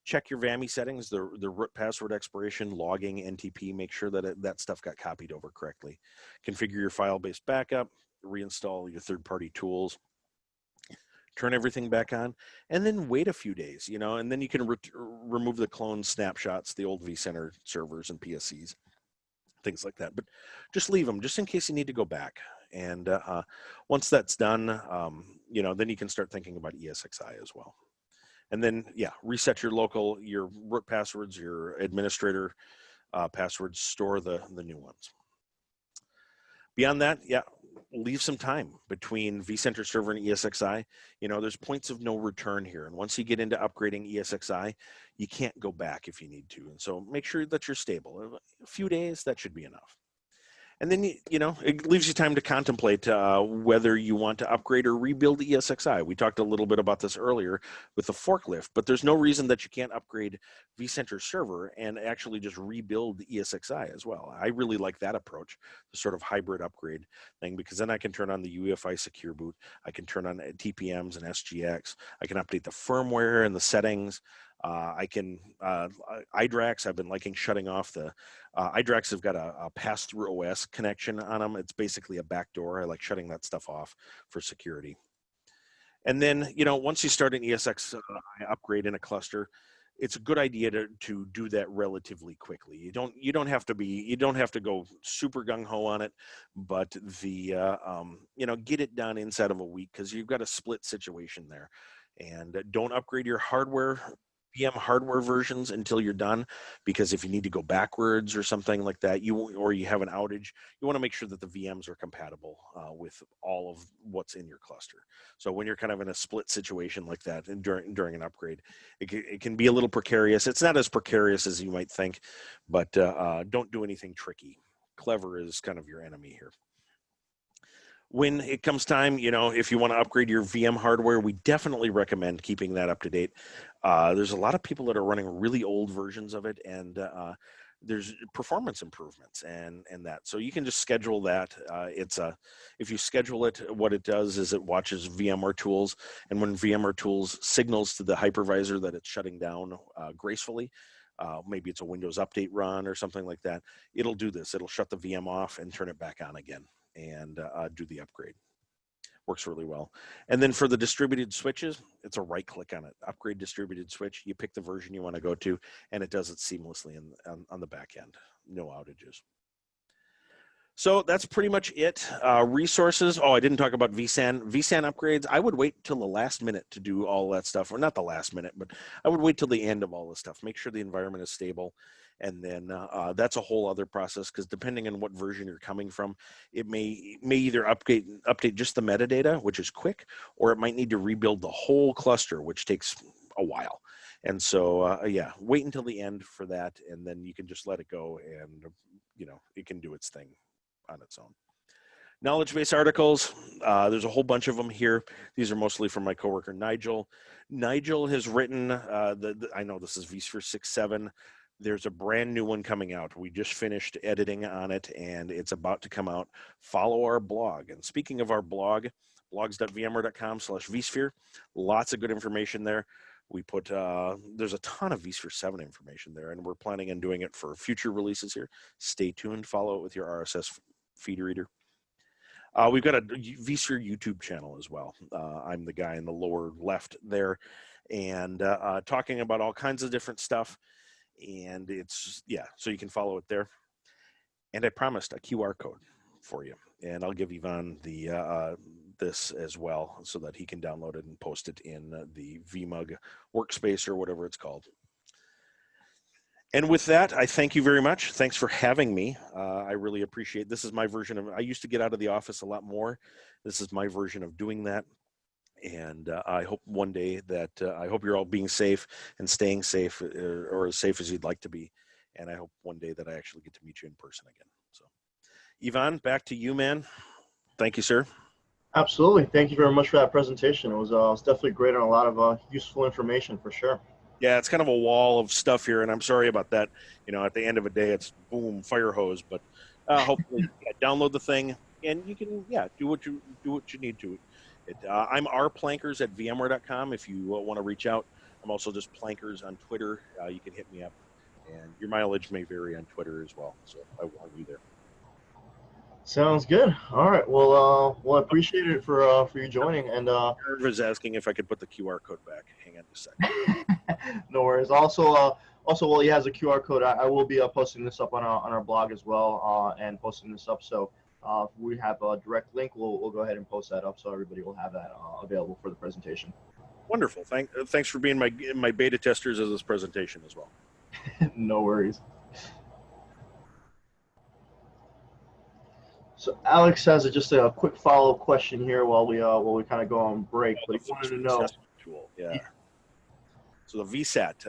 Check your VAMI settings, the root password expiration, logging, NTP, make sure that that stuff got copied over correctly. Configure your file-based backup, reinstall your third-party tools, turn everything back on, and then wait a few days, and then you can remove the clone snapshots, the old vCenter servers and PSCs, things like that. But just leave them, just in case you need to go back. And once that's done, then you can start thinking about ESXi as well. And then, reset your root passwords, your administrator passwords, store the new ones. Beyond that, leave some time between vCenter server and ESXi. There's points of no return here. And once you get into upgrading ESXi, you can't go back if you need to. And so make sure that you're stable. A few days, that should be enough. And then, it leaves you time to contemplate whether you want to upgrade or rebuild ESXi. We talked a little bit about this earlier with the forklift, but there's no reason that you can't upgrade vCenter server and actually just rebuild ESXi as well. I really like that approach, the sort of hybrid upgrade thing, because then I can turn on the UEFI secure boot. I can turn on TPMs and SGX. I can update the firmware and the settings. iDRACs, I've been liking shutting off the iDRACs have got a pass-through OS connection on them. It's basically a backdoor. I like shutting that stuff off for security. And then, once you start an ESXi upgrade in a cluster, it's a good idea to do that relatively quickly. You don't have to go super gung-ho on it, but get it done inside of a week, because you've got a split situation there. And don't upgrade your hardware VM hardware versions until you're done, because if you need to go backwards or something like that, or you have an outage, you want to make sure that the VMs are compatible with all of what's in your cluster. So when you're kind of in a split situation like that and during an upgrade, it can be a little precarious. It's not as precarious as you might think, but don't do anything tricky. Clever is kind of your enemy here. When it comes time, if you want to upgrade your VM hardware, we definitely recommend keeping that up to date. There's a lot of people that are running really old versions of it, and there's performance improvements and that. So you can just schedule that. If you schedule it, what it does is it watches VMware tools, and when VMware tools signals to the hypervisor that it's shutting down gracefully, maybe it's a Windows update run or something like that, it'll do this. It'll shut the VM off and turn it back on again and do the upgrade. Works really well. And then for the distributed switches, it's a right click on it. Upgrade distributed switch. You pick the version you want to go to, and it does it seamlessly on the back end. No outages. So that's pretty much it. Resources. Oh, I didn't talk about vSan. vSan upgrades. I would wait till the last minute to do all that stuff, or not the last minute, but I would wait till the end of all this stuff. Make sure the environment is stable, and then that's a whole other process, because depending on what version you're coming from, it may either update just the metadata, which is quick, or it might need to rebuild the whole cluster, which takes a while. And so yeah, wait until the end for that, and then you can just let it go, and it can do its thing on its own. Knowledge base articles, there's a whole bunch of them here. These are mostly from my coworker Nigel. Nigel has written, I know this is vSphere 6.7. There's a brand new one coming out. We just finished editing on it, and it's about to come out. Follow our blog. And speaking of our blog, blogs.vmware.com/vSphere, lots of good information there. We put, there's a ton of vSphere 7 information there, and we're planning on doing it for future releases here. Stay tuned, follow it with your RSS feed reader. We've got a vSphere YouTube channel as well. I'm the guy in the lower left there, and talking about all kinds of different stuff. And it's, yeah, so you can follow it there. And I promised a QR code for you, and I'll give Ivan this as well, so that he can download it and post it in the VMUG workspace or whatever it's called. And with that, I thank you very much. Thanks for having me. I really appreciate. This is my version of. I used to get out of the office a lot more. This is my version of doing that. And I hope one day that I hope you're all being safe and staying safe, or as safe as you'd like to be. And I hope one day that I actually get to meet you in person again. So, Ivan, back to you, man. Thank you, sir. Absolutely. Thank you very much for that presentation. It was definitely great and a lot of useful information for sure. Yeah, it's kind of a wall of stuff here, and I'm sorry about that. At the end of a day, it's boom, fire hose. But hopefully, download the thing, and you can, do what you need to. I'm rplankers@vmware.com if you want to reach out. I'm also just Plankers on Twitter. You can hit me up, and your mileage may vary on Twitter as well. So I want you there. Sounds good. All right. Well, I appreciate it for you joining. And Irv is asking if I could put the QR code back. Hang on just a second. No worries. Also, while he has a QR code, I will be posting this up on our blog as well, and posting this up. So if we have a direct link, we'll go ahead and post that up, so everybody will have that available for the presentation. Wonderful. Thanks for being my beta testers of this presentation as well. No worries. So Alex has just a quick follow-up question here while we kind of go on break. But he wanted to know. Tool. Yeah. So the VSAT,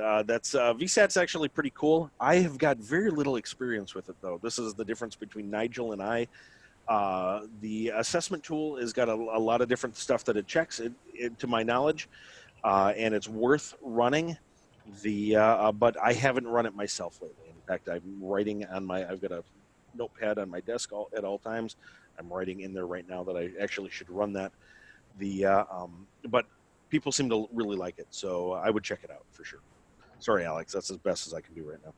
VSAT's actually pretty cool. I have got very little experience with it though. This is the difference between Nigel and I. The assessment tool has got a lot of different stuff that it checks, to my knowledge, and it's worth running. But I haven't run it myself lately. In fact, I'm writing on I've got a notepad on my desk at all times. I'm writing in there right now that I actually should run that. But people seem to really like it, so I would check it out for sure. Sorry, Alex, that's as best as I can do right now.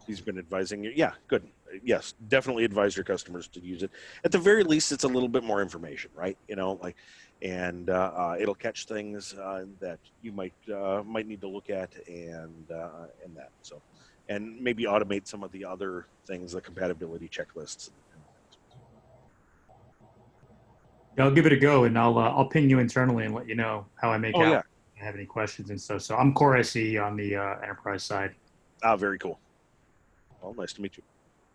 He's been advising you. Yeah, good. Yes, definitely advise your customers to use it. At the very least, it's a little bit more information, right? And it'll catch things that you might need to look at, and that. So, and maybe automate some of the other things, the compatibility checklists. Yeah, I'll give it a go, and I'll ping you internally and let you know how I make Oh out. yeah. If I have any questions and stuff. So I'm Core SE on the enterprise side. Ah, very cool. Well, nice to meet you.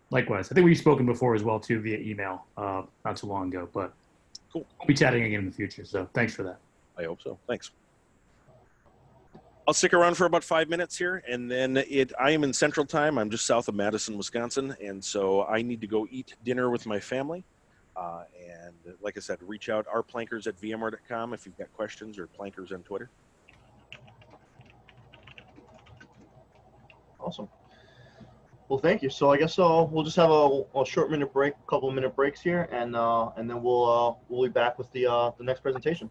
Likewise, I think we've spoken before as well too via email not too long ago, but Cool. we'll be chatting again in the future. So thanks for that. I hope so. Thanks. I'll stick around for about 5 minutes here, and then I am in Central Time. I'm just south of Madison, Wisconsin, and so I need to go eat dinner with my family. And like I said, reach out rplankers at vmware.com if you've got questions, or plankers on Twitter. Awesome. Well, thank you. So I guess we'll just have a short minute break, couple minute breaks here, and then we'll be back with the next presentation.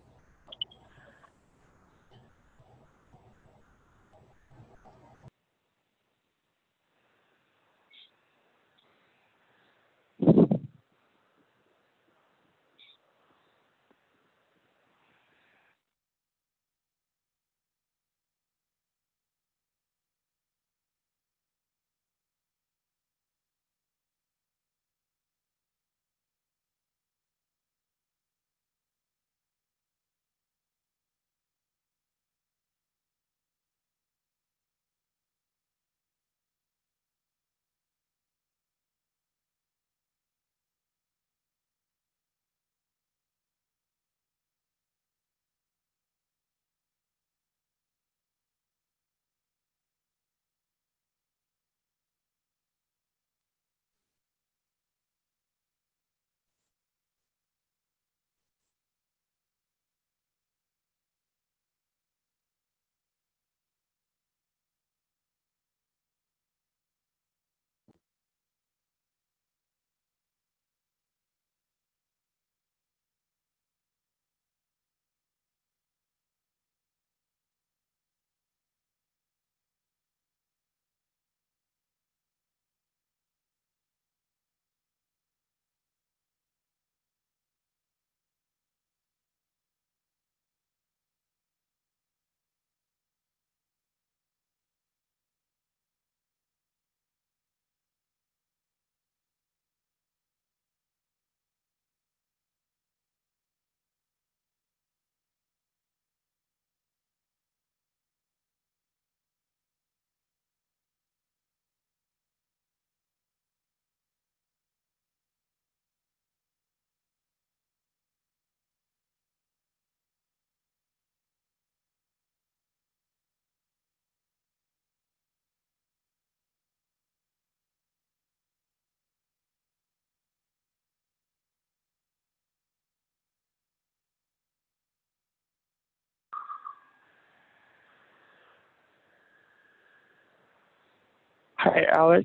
Hi, Alex.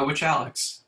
Which Alex?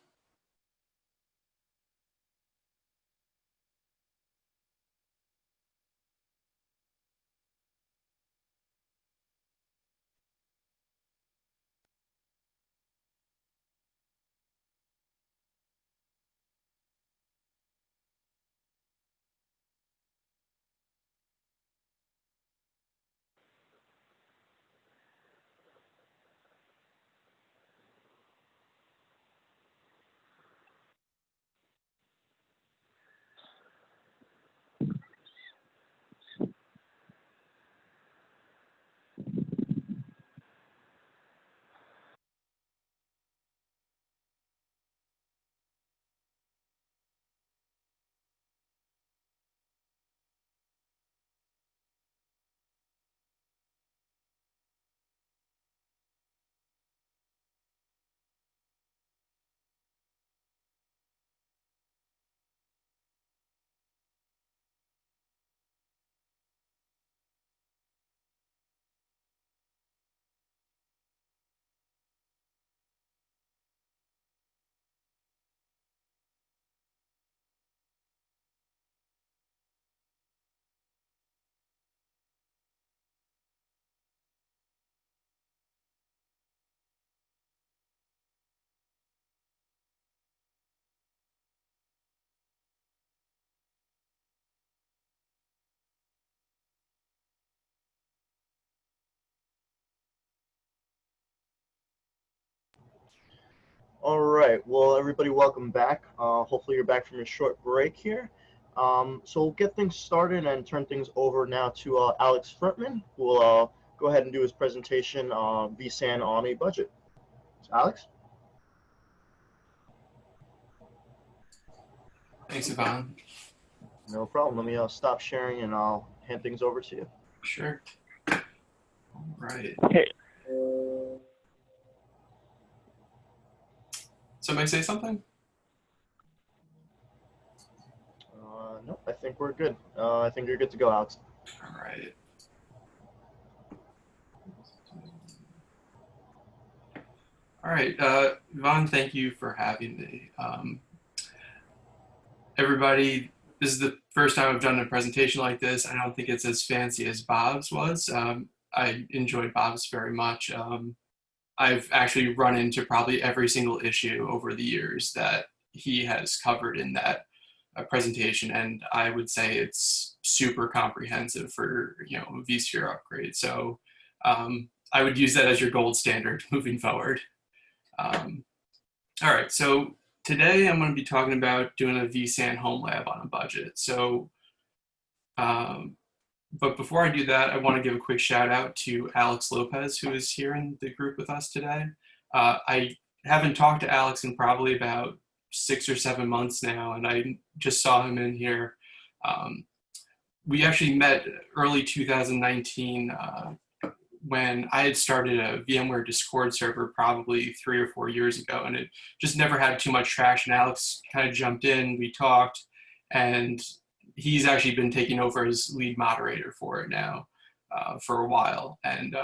All right. Well, everybody, welcome back. Hopefully, you're back from your short break here. So we'll get things started and turn things over now to Alex Fertmann, who will go ahead and do his presentation on vSan on a budget. So, Alex? Thanks, Yvonne. No problem. Let me stop sharing and I'll hand things over to you. Sure. All right. Okay. Somebody say something? No, I think we're good. I think you're good to go, Alex. All right. All right, Yvonne, thank you for having me. Everybody, this is the first time I've done a presentation like this. I don't think it's as fancy as Bob's was. I enjoyed Bob's very much. I've actually run into probably every single issue over the years that he has covered in that presentation, and I would say it's super comprehensive for vSphere upgrade. So I would use that as your gold standard moving forward. All right, so today I'm going to be talking about doing a vSan Homelab on a budget. So, but before I do that, I want to give a quick shout out to Alex Lopez, who is here in the group with us today. I haven't talked to Alex in probably about 6 or 7 months now, and I just saw him in here. We actually met early 2019 when I had started a VMware Discord server probably 3 or 4 years ago, and it just never had too much traction. Alex kind of jumped in, we talked, and he's actually been taking over as lead moderator for it now for a while. And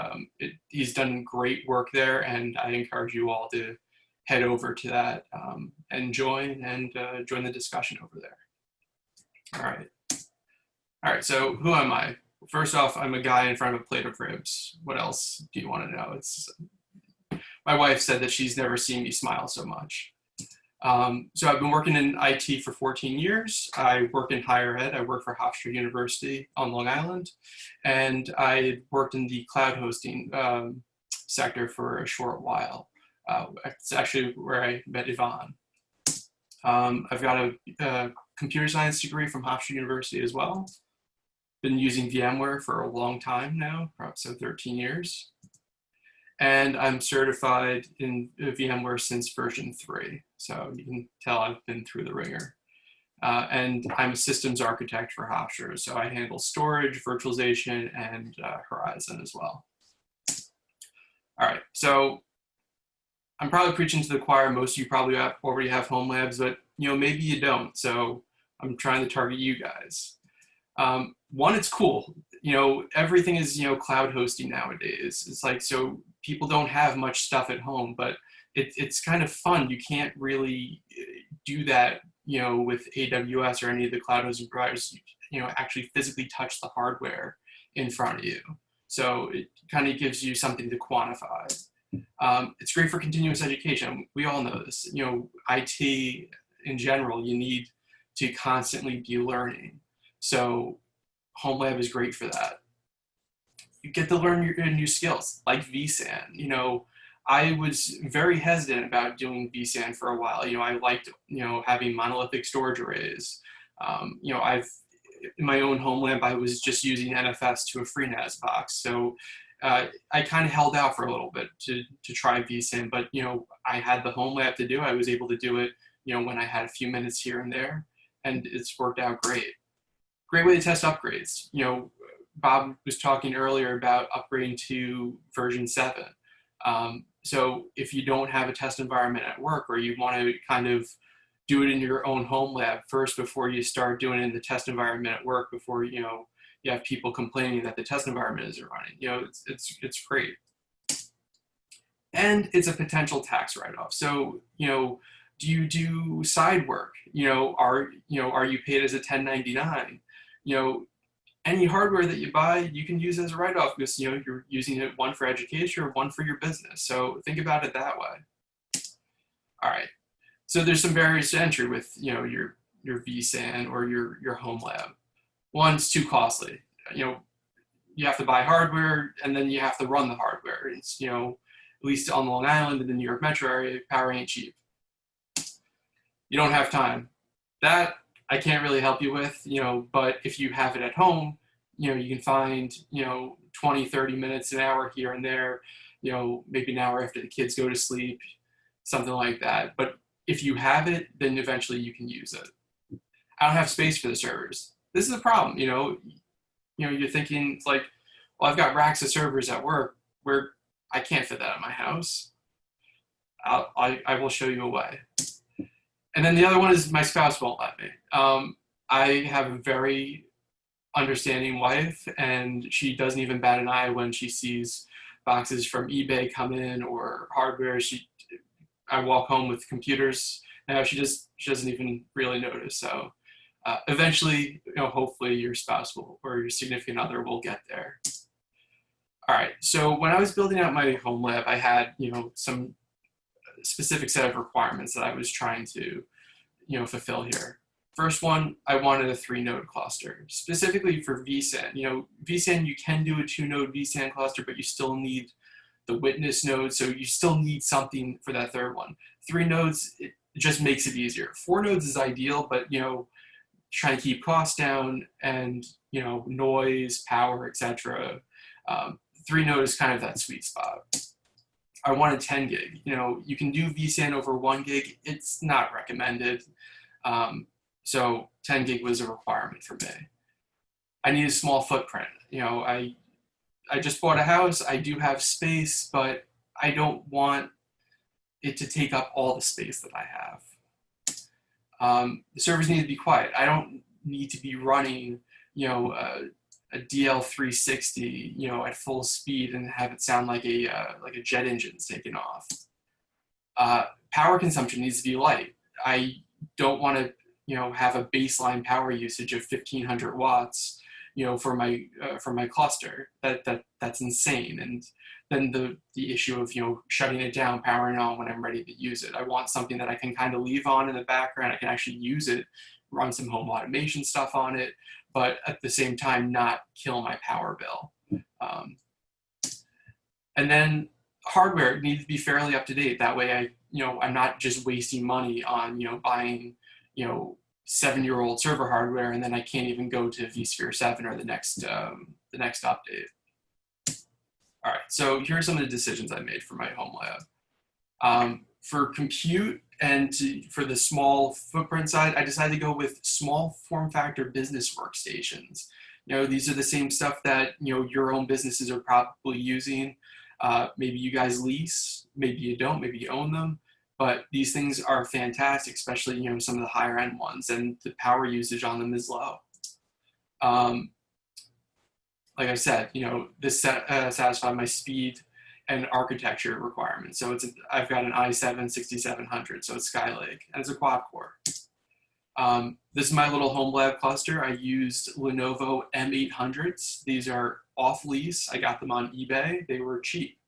he's done great work there, and I encourage you all to head over to that and join the discussion over there. All right, so who am I? First off, I'm a guy in front of a plate of ribs. What else do you want to know? My wife said that she's never seen me smile so much. So I've been working in IT for 14 years. I work in higher ed. I work for Hofstra University on Long Island. And I worked in the cloud hosting sector for a short while. It's actually where I met Yvonne. I've got a computer science degree from Hofstra University as well. Been using VMware for a long time now, probably so 13 years. And I'm certified in VMware since version 3. So you can tell I've been through the ringer. And I'm a systems architect for Hofstra. So I handle storage, virtualization, and Horizon as well. All right, so I'm probably preaching to the choir. Most of you probably already have Homelabs, but maybe you don't. So I'm trying to target you guys. One, it's cool. Everything is, cloud hosting nowadays. It's like, so people don't have much stuff at home, but it's kind of fun. You can't really do that, with AWS or any of the cloud hosting providers, actually physically touch the hardware in front of you. So it kind of gives you something to quantify. It's great for continuous education. We all know this, IT in general, you need to constantly be learning. So Homelab is great for that. You get to learn your new skills, like vSan. I was very hesitant about doing vSan for a while. I liked, having monolithic storage arrays. In my own Homelab, I was just using NFS to a FreeNAS box. So I kind of held out for a little bit to try vSan, but, I had the Homelab to do. I was able to do it, when I had a few minutes here and there, and it's worked out great. Great way to test upgrades. Bob was talking earlier about upgrading to version 7. So if you don't have a test environment at work, or you want to kind of do it in your own Homelab first before you start doing it in the test environment at work, before you have people complaining that the test environment isn't running. It's great. And it's a potential tax write-off. So do you do side work? Are you paid as a 1099? Any hardware that you buy, you can use as a write-off because you're using it, one for education or one for your business. So think about it that way. All right. So there's some barriers to entry with your vSan or your Homelab. One, it's too costly. You have to buy hardware and then you have to run the hardware. It's at least on Long Island and the New York metro area, power ain't cheap. you don't have time. That I can't really help you with, but if you have it at home, you can find, 20, 30 minutes, an hour here and there, maybe an hour after the kids go to sleep, something like that. But if you have it, then eventually you can use it. I don't have space for the servers. This is a problem, you're thinking it's like, well, I've got racks of servers at work where I can't fit that in my house. I will show you a way. And then the other one is my spouse won't let me. I have a very understanding wife, and she doesn't even bat an eye when she sees boxes from eBay come in or hardware. I walk home with computers now. She doesn't even really notice. So eventually, hopefully your spouse will, or your significant other will get there. All right. So when I was building out my home lab, I had some specific set of requirements that I was trying to fulfill here. First one, I wanted a 3-node cluster, specifically for vSan. vSan, you can do a 2-node vSan cluster, but you still need the witness node, so you still need something for that third one. 3 nodes, it just makes it easier. 4 nodes is ideal, but trying to keep costs down and noise, power, etc. 3-node is kind of that sweet spot. I wanted 10 gig. You can do vSan over 1 gig. It's not recommended. So 10 gig was a requirement for me. I need a small footprint. I just bought a house. I do have space, but I don't want it to take up all the space that I have. The servers need to be quiet. I don't need to be running, a DL360, at full speed and have it sound like a jet engine's taking off. Power consumption needs to be light. I don't want to, have a baseline power usage of 1500 watts, for my cluster. That's insane. And then the issue of, shutting it down, powering on when I'm ready to use it. I want something that I can kind of leave on in the background. I can actually use it, run some home automation stuff on it, but at the same time not kill my power bill. And then hardware needs to be fairly up to date. That way I'm not just wasting money on, buying, 7-year-old server hardware, and then I can't even go to vSphere 7 or the next update. All right, so here are some of the decisions I made for my home lab. For compute and for the small footprint side, I decided to go with small form factor business workstations. These are the same stuff that your own businesses are probably using. Maybe you guys lease, maybe you don't, maybe you own them. But these things are fantastic, especially some of the higher end ones, and the power usage on them is low. Like I said, this satisfied my speed and architecture requirements. So I've got an i7 6700, so it's Skylake, and it's a quad core. This is my little home lab cluster. I used Lenovo M800s. These are off lease. I got them on eBay. They were cheap.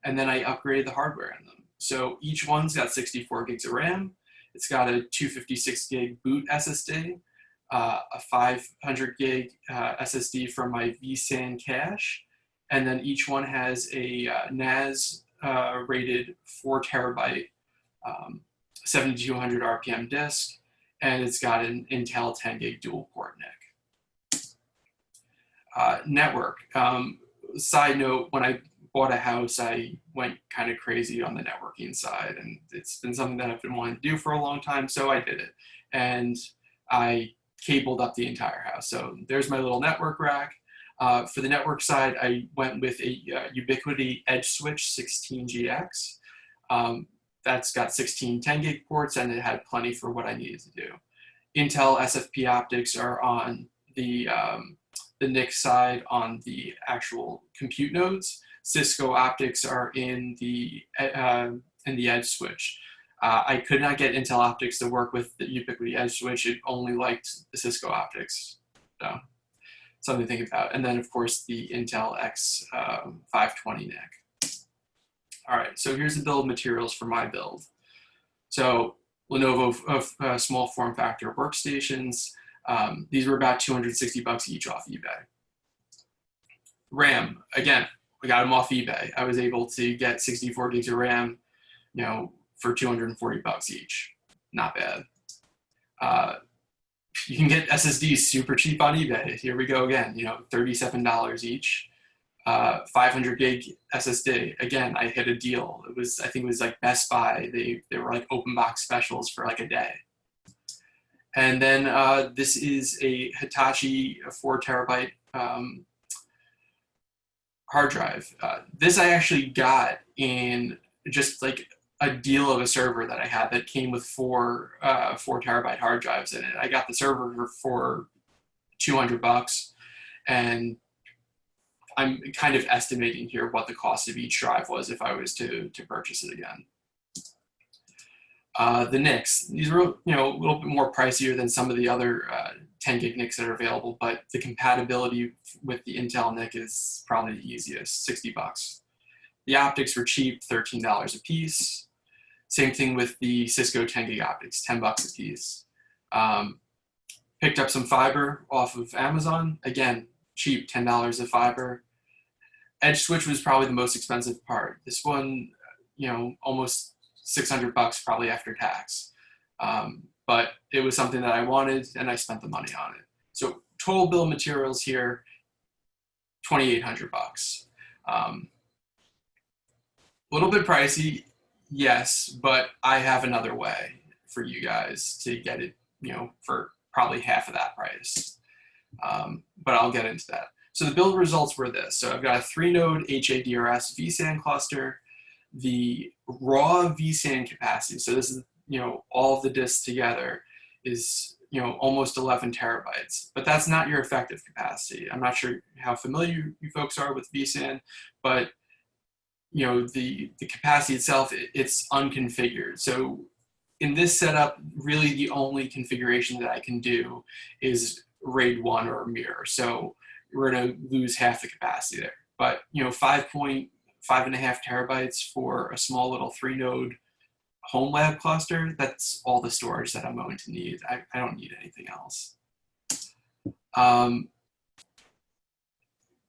And then I upgraded the hardware in them. So each one's got 64 gigs of RAM. It's got a 256 gig boot SSD, a 500 gig SSD from my vSan cache, and then each one has a NAS rated 4 terabyte 7200 RPM disk, and it's got an Intel 10 gig dual port NIC. Network. Side note, when I bought a house, I went kind of crazy on the networking side, and it's been something that I've been wanting to do for a long time, so I did it. And I cabled up the entire house. So there's my little network rack. For the network side, I went with a Ubiquiti Edge Switch 16GX. That's got 16 10 gig ports, and it had plenty for what I needed to do. Intel SFP optics are on the NIC side on the actual compute nodes. Cisco optics are in the Edge switch. I could not get Intel optics to work with the Ubiquiti Edge switch. It only liked the Cisco optics. So something to think about. And then of course the Intel X520 NIC. All right, so here's the bill of materials for my build. So Lenovo small form factor workstations. These were about $260 each off eBay. RAM, again, I got them off eBay. I was able to get 64 gigs of RAM, for $240 each. Not bad. You can get SSDs super cheap on eBay. Here we go again, $37 each. 500 gig SSD. Again, I hit a deal. I think it was like Best Buy. They were like open box specials for like a day. And then this is a Hitachi 4 terabyte hard drive. This I actually got in just like a deal of a server that I had that came with 4 terabyte hard drives in it. I got the server for $200, and I'm kind of estimating here what the cost of each drive was if I was to purchase it again. The NICs, these are a little bit more pricier than some of the other 10 gig NICs that are available, but the compatibility with the Intel NIC is probably the easiest, $60. The optics were cheap, $13 a piece. Same thing with the Cisco 10 gig optics, $10 a piece. Picked up some fiber off of Amazon, again, cheap, $10 of fiber. Edge switch was probably the most expensive part. This one, almost $600 probably after tax. But it was something that I wanted and I spent the money on it. So total bill of materials here, $2,800. A little bit pricey, yes, but I have another way for you guys to get it, for probably half of that price. But I'll get into that. So the build results were this. So I've got a 3-node HADRS vSan cluster. The raw vSan capacity, so this is, all of the disks together, is, almost 11 terabytes. But that's not your effective capacity. I'm not sure how familiar you folks are with vSan, but, the capacity itself, it's unconfigured. So in this setup, really the only configuration that I can do is RAID 1 or mirror. So we're going to lose half the capacity there. But, 5.5 and a half terabytes for a small little 3-node Homelab cluster, that's all the storage that I'm going to need. I don't need anything else.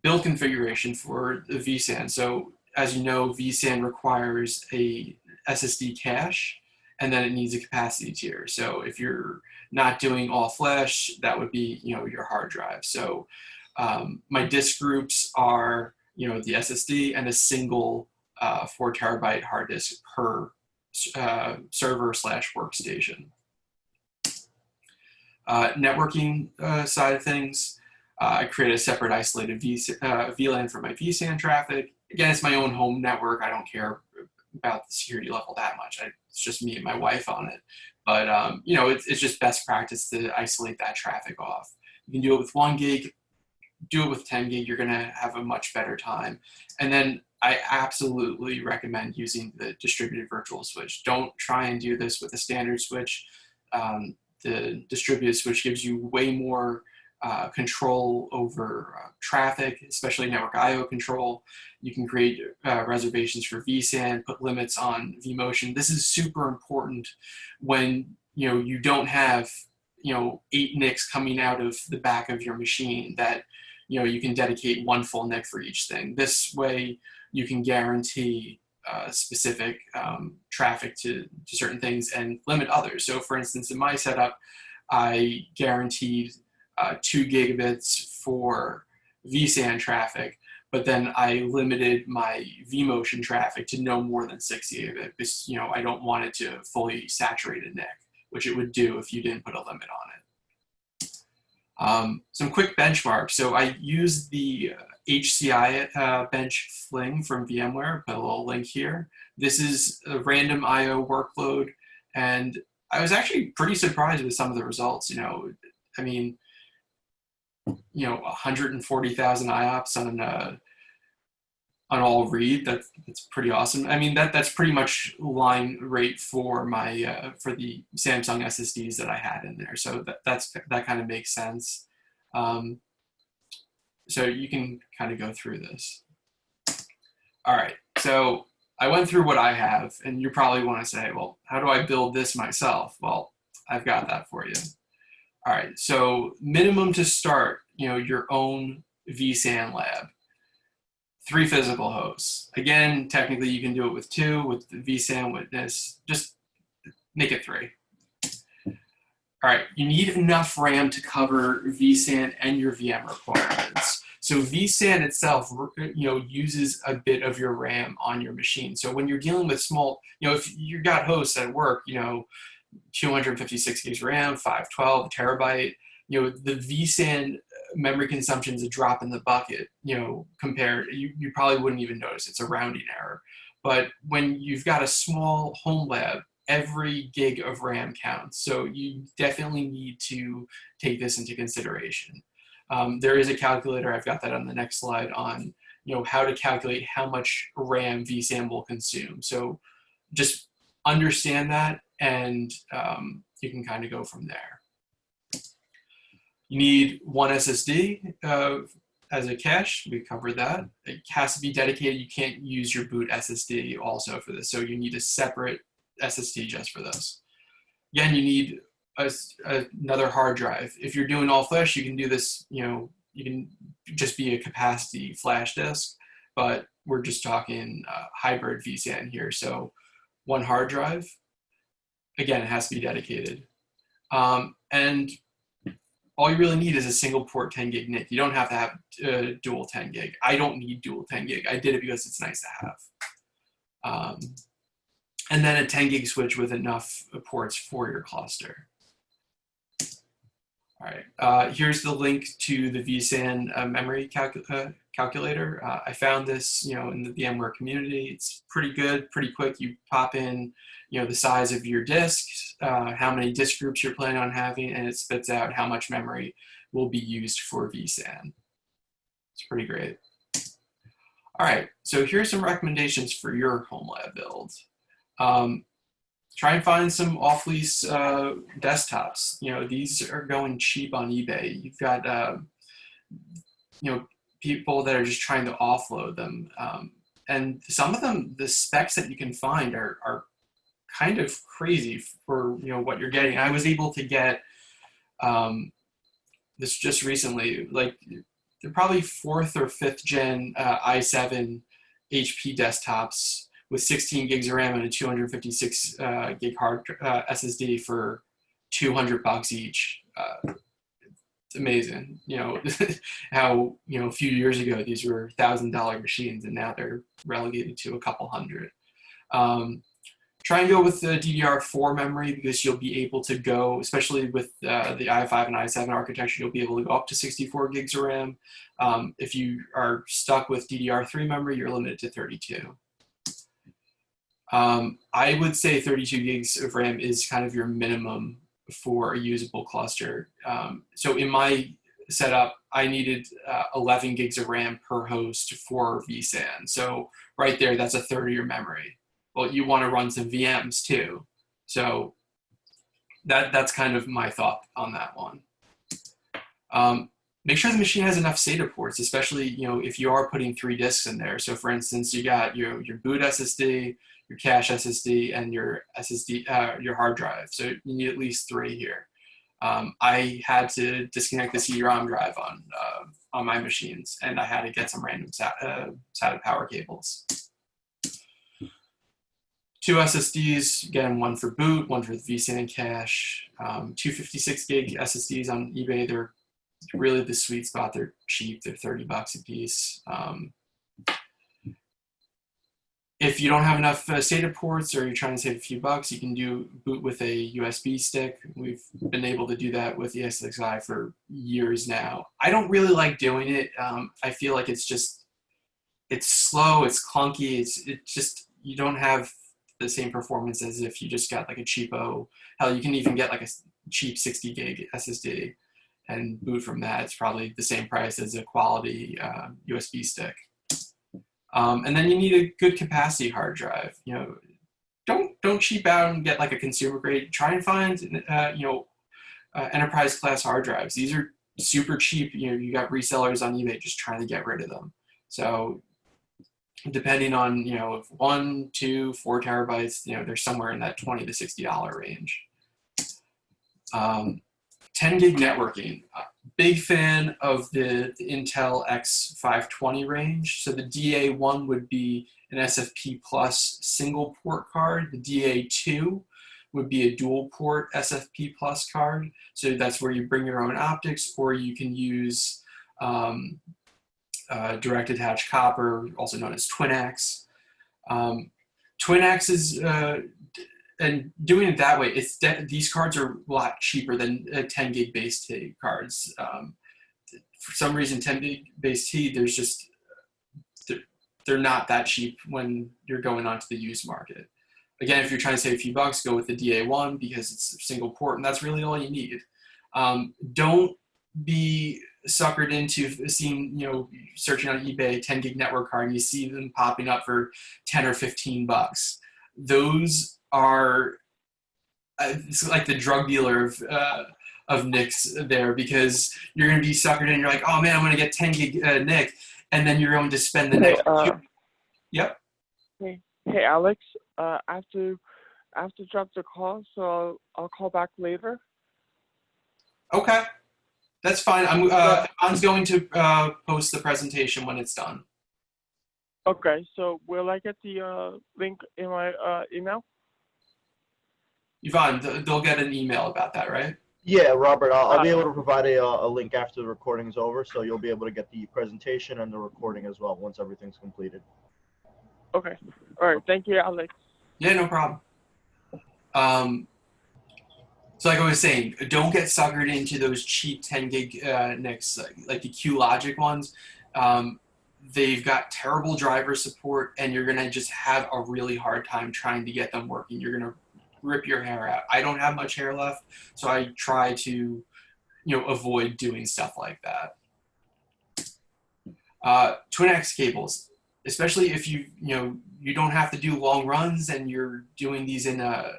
Build configuration for the vSan. So as you know, vSan requires a SSD cache, and then it needs a capacity tier. So if you're not doing all flash, that would be, your hard drive. So my disk groups are, the SSD and a single 4 terabyte hard disk per server/workstation. Networking side of things, I created a separate isolated VLAN for my vSan traffic. Again, it's my own home network. I don't care about the security level that much. It's just me and my wife on it. But it's just best practice to isolate that traffic off. You can do it with 1 gig, do it with 10 gig, you're gonna have a much better time. And then I absolutely recommend using the distributed virtual switch. Don't try and do this with a standard switch. The distributed switch gives you way more control over traffic, especially network IO control. You can create reservations for vSan, put limits on vMotion. This is super important when you don't have 8 NICs coming out of the back of your machine that you can dedicate 1 full NIC for each thing. This way you can guarantee specific traffic to certain things and limit others. So for instance, in my setup, I guaranteed 2 gigabits for vSan traffic, but then I limited my vMotion traffic to no more than 6 gigabit because I don't want it to fully saturate a NIC, which it would do if you didn't put a limit on it. Some quick benchmarks. So I used the HCI bench fling from VMware, put a little link here. This is a random IO workload, and I was actually pretty surprised with some of the results. 140,000 IOPS on all read. That's pretty awesome. That's pretty much line rate for my for the Samsung SSDs that I had in there. So that kind of makes sense. So you can kind of go through this. All right. So I went through what I have, and you probably want to say, well, how do I build this myself? Well, I've got that for you. All right. So minimum to start, your own vSan lab. 3 physical hosts. Again, technically you can do it with 2 with the vSan witness. Just make it 3. All right, you need enough RAM to cover vSAN and your VM requirements. So vSAN itself, uses a bit of your RAM on your machine. So when you're dealing with small, if you got hosts at work, 256 gigs RAM, 512, terabyte, the vSAN memory consumption is a drop in the bucket, compared, you probably wouldn't even notice. It's a rounding error. But when you've got a small Homelab, every gig of RAM counts. So you definitely need to take this into consideration. There is a calculator, I've got that on the next slide, on how to calculate how much RAM vSAN will consume. So just understand that, and you can kind of go from there. You need one SSD as a cache. We covered that. It has to be dedicated. You can't use your boot SSD also for this. So you need a separate SSD just for this. Again, you need another hard drive. If you're doing all flash, you can do this, you can just be a capacity flash disk, but we're just talking hybrid vSAN here. So one hard drive, again, it has to be dedicated. And all you really need is a single port 10 gig NIC. You don't have to have dual 10 gig. I don't need dual 10 gig. I did it because it's nice to have. And then a 10 gig switch with enough ports for your cluster. All right, here's the link to the vSAN memory calculator. I found this, in the VMware community. It's pretty good, pretty quick. You pop in, the size of your disk, how many disk groups you're planning on having, and it spits out how much memory will be used for vSAN. It's pretty great. All right, so here's some recommendations for your Homelab build. Try and find some off-lease desktops. These are going cheap on eBay. You've got, people that are just trying to offload them. And some of them, the specs that you can find are kind of crazy for, what you're getting. I was able to get this just recently, like they're probably 4th or 5th gen i7 HP desktops with 16 gigs of RAM and a 256 gig hard SSD for $200 each. It's amazing, how a few years ago these were $1,000 machines, and now they're relegated to a couple hundred. Try and go with the DDR4 memory, because you'll be able to go, especially with the i5 and i7 architecture, you'll be able to go up to 64 gigs of RAM. If you are stuck with DDR3 memory, you're limited to 32. I would say 32 gigs of RAM is kind of your minimum for a usable cluster. So in my setup, I needed 11 gigs of RAM per host for vSAN. So right there, that's a third of your memory. Well, you want to run some VMs too. So that's kind of my thought on that one. Make sure the machine has enough SATA ports, especially if you are putting 3 disks in there. So for instance, you got your boot SSD, your cache SSD, and your SSD, your hard drive. So you need at least 3 here. I had to disconnect the CD-ROM drive on my machines, and I had to get some random SATA power cables. 2 SSDs, again, one for boot, one for the vSAN cache. 256 gig SSDs on eBay, they're really the sweet spot. They're cheap, they're $30 a piece. If you don't have enough SATA ports, or you're trying to save a few bucks, you can do boot with a USB stick. We've been able to do that with the SXI for years now. I don't really like doing it. I feel like it's slow, it's clunky, it's just, you don't have the same performance as if you just got like a cheapo. Hell, you can even get like a cheap 60 gig SSD and boot from that. It's probably the same price as a quality USB stick. And then you need a good capacity hard drive. Don't cheap out and get like a consumer grade. Try and find enterprise class hard drives. These are super cheap. You got resellers on eBay just trying to get rid of them. So depending on, if 1, 2, 4 terabytes, they're somewhere in that $20 to $60 range. 10 gig networking. Big fan of the Intel X520 range. So the DA1 would be an SFP plus single port card. The DA2 would be a dual port SFP plus card. So that's where you bring your own optics, or you can use direct attached copper, also known as TwinX. TwinX is, and doing it that way, these cards are a lot cheaper than 10 gig base T cards. For some reason, 10 gig base T, they're not that cheap when you're going onto the used market. Again, if you're trying to save a few bucks, go with the DA1 because it's a single port, and that's really all you need. Don't be suckered into seeing, searching on eBay 10 gig network card, and you see them popping up for 10 or 15 bucks. Those are it's like the drug dealer of NICs there, because you're going to be suckered in. You're like, oh man, I'm going to get 10 gig NIC, and then you're going to spend the next. Yep. Hey, Alex. I have to drop the call, so I'll call back later. Okay, that's fine. I'm going to post the presentation when it's done. Okay, so will I get the link in my email? Yvonne, they'll get an email about that, right? Yeah, Robert, I'll be able to provide a link after the recording is over, so you'll be able to get the presentation and the recording as well once everything's completed. Okay. All right. Thank you, Alex. Yeah, no problem. So like I was saying, don't get suckered into those cheap 10 gig NICs, like the QLogic ones. They've got terrible driver support, and you're going to just have a really hard time trying to get them working. You're going to rip your hair out. I don't have much hair left, so I try to, avoid doing stuff like that. TwinX cables, especially if you don't have to do long runs and you're doing these in a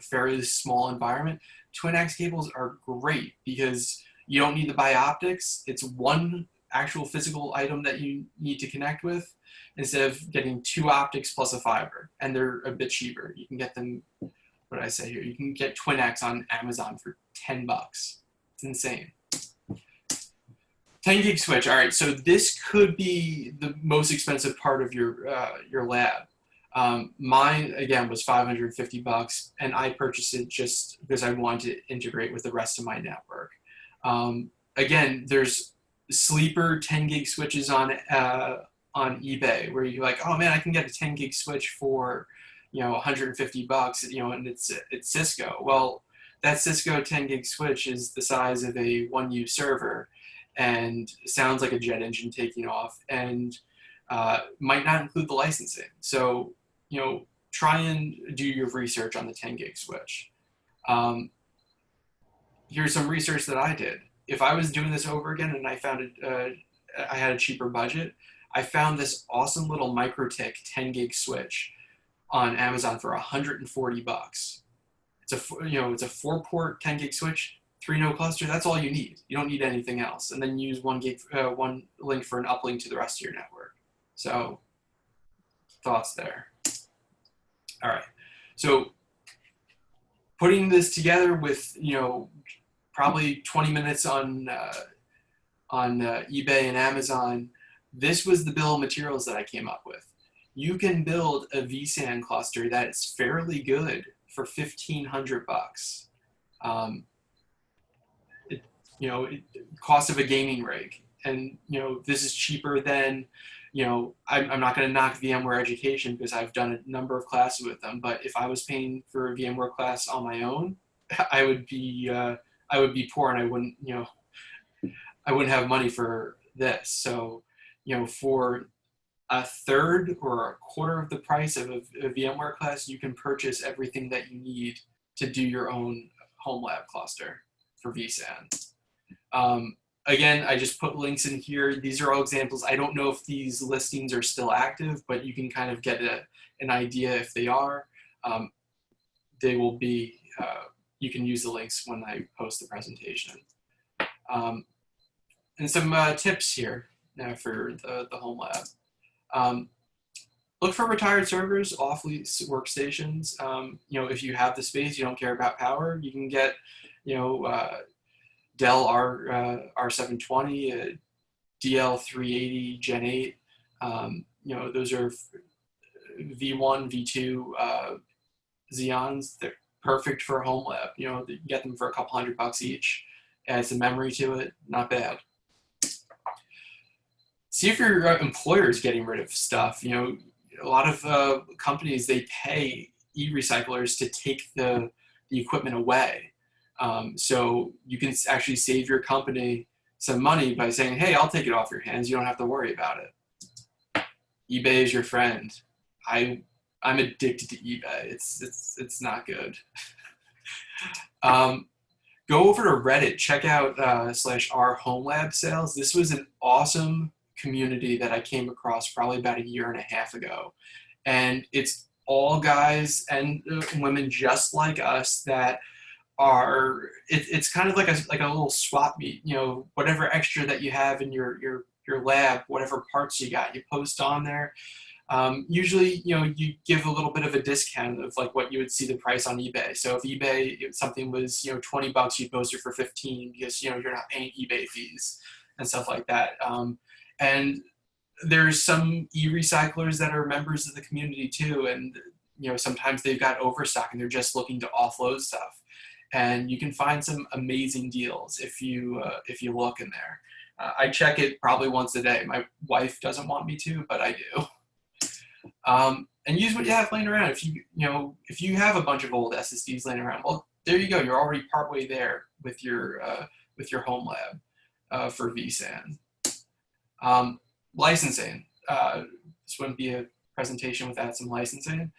fairly small environment. TwinX cables are great because you don't need to buy optics. It's one actual physical item that you need to connect with instead of getting 2 optics plus a fiber, and they're a bit cheaper. You can get them, what did I say here? You can get TwinX on Amazon for 10 bucks. It's insane. 10 gig switch. All right, so this could be the most expensive part of your lab. Mine, again, was 550 bucks, and I purchased it just because I wanted to integrate with the rest of my network. Again, there's sleeper 10 gig switches on eBay where you're like, oh man, I can get a 10 gig switch for 150 bucks, and it's Cisco. Well, that Cisco 10 gig switch is the size of a 1U server and sounds like a jet engine taking off, and might not include the licensing. So, try and do your research on the 10 gig switch. Here's some research that I did. If I was doing this over again and I found I had a cheaper budget, I found this awesome little MikroTik 10 gig switch on Amazon for 140 bucks. It's a 4-port 10 gig switch, 3 node cluster. That's all you need. You don't need anything else. And then use one link for an uplink to the rest of your network. So thoughts there. All right. So putting this together with, probably 20 minutes on eBay and Amazon, this was the bill of materials that I came up with. You can build a vSan cluster that is fairly good for 1,500 bucks. Cost of a gaming rig, and this is cheaper than, I'm not going to knock VMware Education because I've done a number of classes with them. But if I was paying for a VMware class on my own, I would be poor, and I wouldn't have money for this. So, for a third or a quarter of the price of a VMware class, you can purchase everything that you need to do your own Homelab cluster for vSan. Again, I just put links in here. These are all examples. I don't know if these listings are still active, but you can kind of get an idea if they are. They will be, you can use the links when I post the presentation. And some tips here for the Homelab. Look for retired servers, off-lease workstations. If you have the space, you don't care about power, you can get, Dell R720, DL380 Gen 8. Those are V1, V2 Xeons. perfect for Homelab. You know, you get them for a couple $100 each. Add some memory to it, not bad. See if your employer is getting rid of stuff. You know, a lot of companies, they pay e-recyclers to take the equipment away. So you can actually save your company some money by saying, hey, I'll take it off your hands. You don't have to worry about it. eBay is your friend. I'm addicted to eBay. It's not good. Go over to Reddit, check out /r Homelab sales. This was an awesome community that I came across probably about a year and a half ago. And it's all guys and women just like us that are, it's kind of like a little swap meet, you know, whatever extra that you have in your lab, whatever parts you got, you post on there. Usually, you know, you give a little bit of a discount of like what you would see the price on eBay. So if eBay, if something was, you know, $20, you'd post it for 15 because, you know, you're not paying eBay fees and stuff like that. And there's some e-recyclers that are members of the community too. And, you know, sometimes they've got overstock and they're just looking to offload stuff. And you can find some amazing deals if you look in there. I check it probably once a day. My wife doesn't want me to, but I do. And use what you have laying around. If you have a bunch of old SSDs laying around, well, there you go. You're already partway there with your Homelab for vSan. Licensing. This wouldn't be a presentation without some licensing.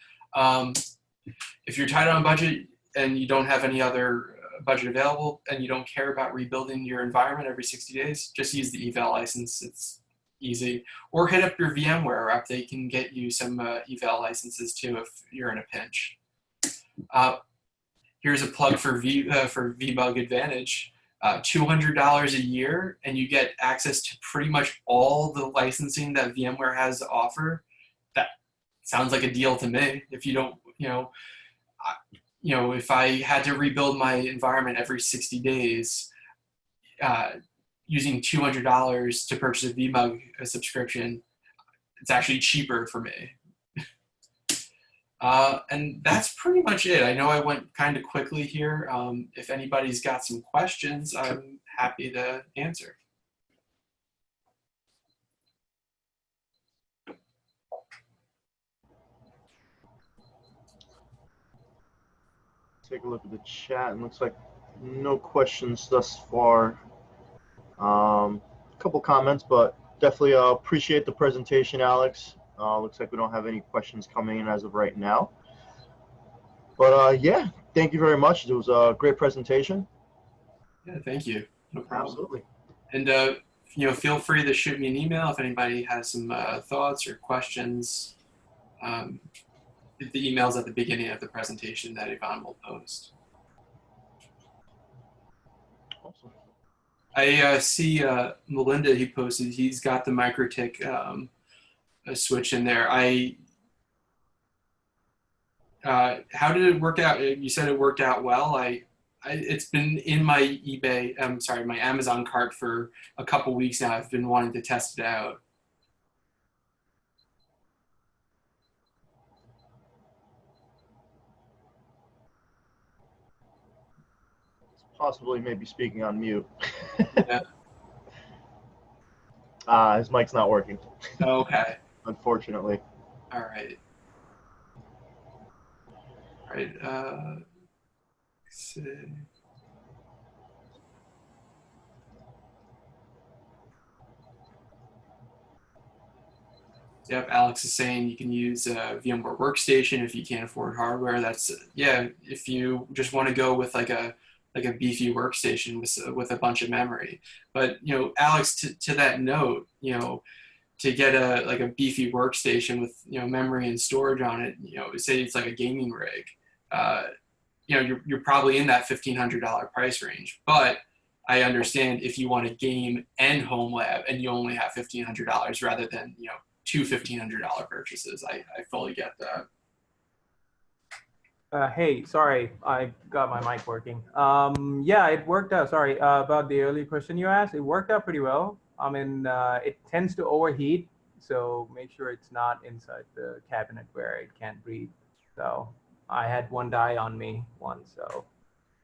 If you're tight on budget and you don't have any other budget available and you don't care about rebuilding your environment every 60 days, just use the eval license. It's easy. Or hit up your VMware rep. They can get you some eval licenses too if you're in a pinch. Here's a plug for VMUG Advantage. $200 a year, and you get access to pretty much all the licensing that VMware has to offer. That sounds like a deal to me. If you don't, if I had to rebuild my environment every 60 days, using $200 to purchase a VMUG subscription, it's actually cheaper for me. And that's pretty much it. I know I went kind of quickly here. If anybody's got some questions, I'm happy to answer. Take a look at the chat, and looks like no questions thus far. A couple comments, but definitely appreciate the presentation, Alex. Looks like we don't have any questions coming in as of right now. But yeah, thank you very much. It was a great presentation. Yeah, thank you. No problem. Absolutely. And feel free to shoot me an email if anybody has some thoughts or questions. The email's at the beginning of the presentation that Yvonne will post. Awesome. I see Melinda, he posted, he's got the MikroTik switch in there. How did it work out? You said it worked out well. It's been in my my Amazon cart for a couple weeks now. I've been wanting to test it out. Possibly maybe speaking on mute. Yeah. His mic's not working. Okay. Unfortunately. All right. All right. Let's see. Yep, Alex is saying you can use VMware Workstation if you can't afford hardware. That's, yeah, if you just want to go with like a beefy workstation with a bunch of memory. But, Alex, to that note, to get a beefy workstation with, memory and storage on it, say it's like a gaming rig, you're probably in that $1,500 price range. But I understand if you want a game and Homelab and you only have $1,500 rather than, two $1,500 purchases. I fully get that. Hey, sorry, I got my mic working. Yeah, it worked out. Sorry, about the early question you asked, it worked out pretty well. I mean, it tends to overheat, so make sure it's not inside the cabinet where it can't breathe. So I had one die on me once, so.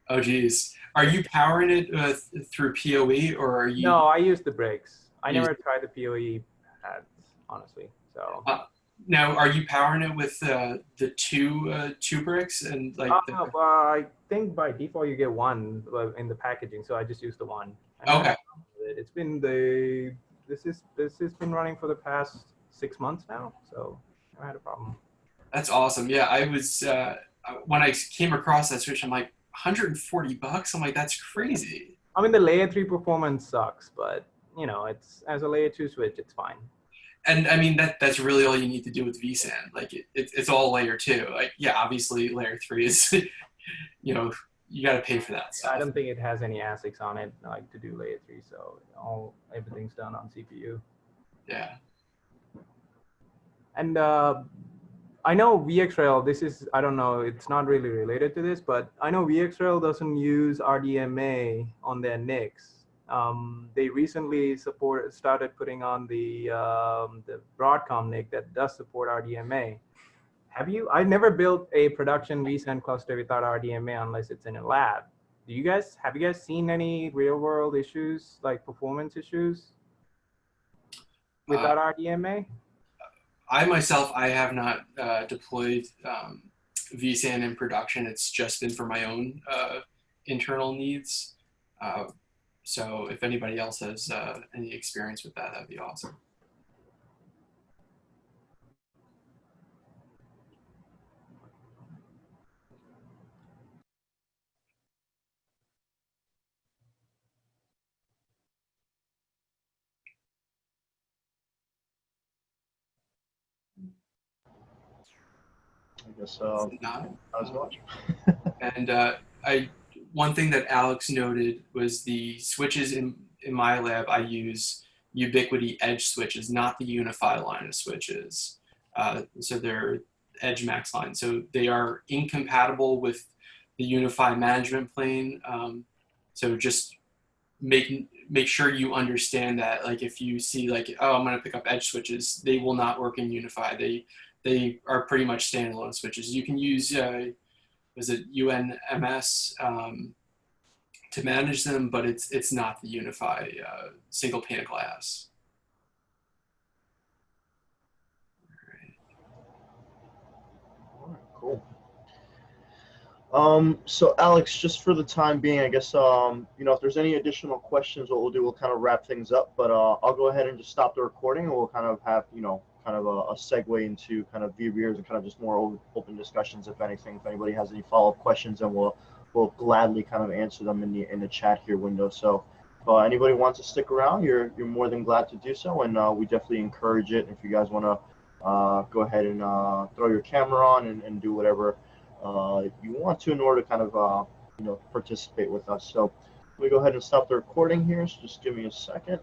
Oh, geez. Are you powering it through PoE, or are you? No, I use the bricks. I Use- never tried the PoE ads, honestly. So. Now, are you powering it with the two bricks and like? I think by default you get one in the packaging, so I just use the one. Okay. It's been this has been running for the past 6 months now, so I had a problem. That's awesome. Yeah, I was when I came across that switch, I'm like $140. I'm like, that's crazy. I mean, the layer 3 performance sucks, but you know, it's as a layer 2 switch, it's fine. And I mean that's really all you need to do with vSan. Like it's all layer 2. Like yeah, obviously layer 3 is, you know, you got to pay for that stuff. I don't think it has any ASICs on it like to do layer 3, so everything's done on CPU. Yeah. And I know VxRail, this is, I don't know, it's not really related to this, but I know VxRail doesn't use RDMA on their NICs. They recently started putting on the Broadcom NIC that does support RDMA. I've never built a production vSan cluster without RDMA unless it's in a lab. Have you guys seen any real world issues, like performance issues without RDMA? I myself, I have not deployed vSan in production. It's just been for my own internal needs. So if anybody else has any experience with that, that'd be awesome. I guess Not as much. And one thing that Alex noted was the switches in my lab. I use Ubiquiti Edge switches, not the Unify line of switches. So they're Edge Max line. So they are incompatible with the Unify management plane. So just make sure you understand that. Like if you see like, oh, I'm going to pick up Edge switches, they will not work in Unify. They are pretty much standalone switches. You can use was it UNMS to manage them, but it's not the Unify single pane of glass. All right, cool. So Alex, just for the time being, I guess, you know, if there's any additional questions, what we'll do, we'll kind of wrap things up, but I'll go ahead and just stop the recording and we'll kind of have, you know, kind of a segue into kind of VMwares and kind of just more open discussions, if anything. If anybody has any follow-up questions, then we'll gladly kind of answer them in the chat here window. So if anybody wants to stick around, you're more than glad to do so, and we definitely encourage it. If you guys want to go ahead and throw your camera on and do whatever you want to in order to kind of you know, participate with us. So we go ahead and stop the recording here. So just give me a second.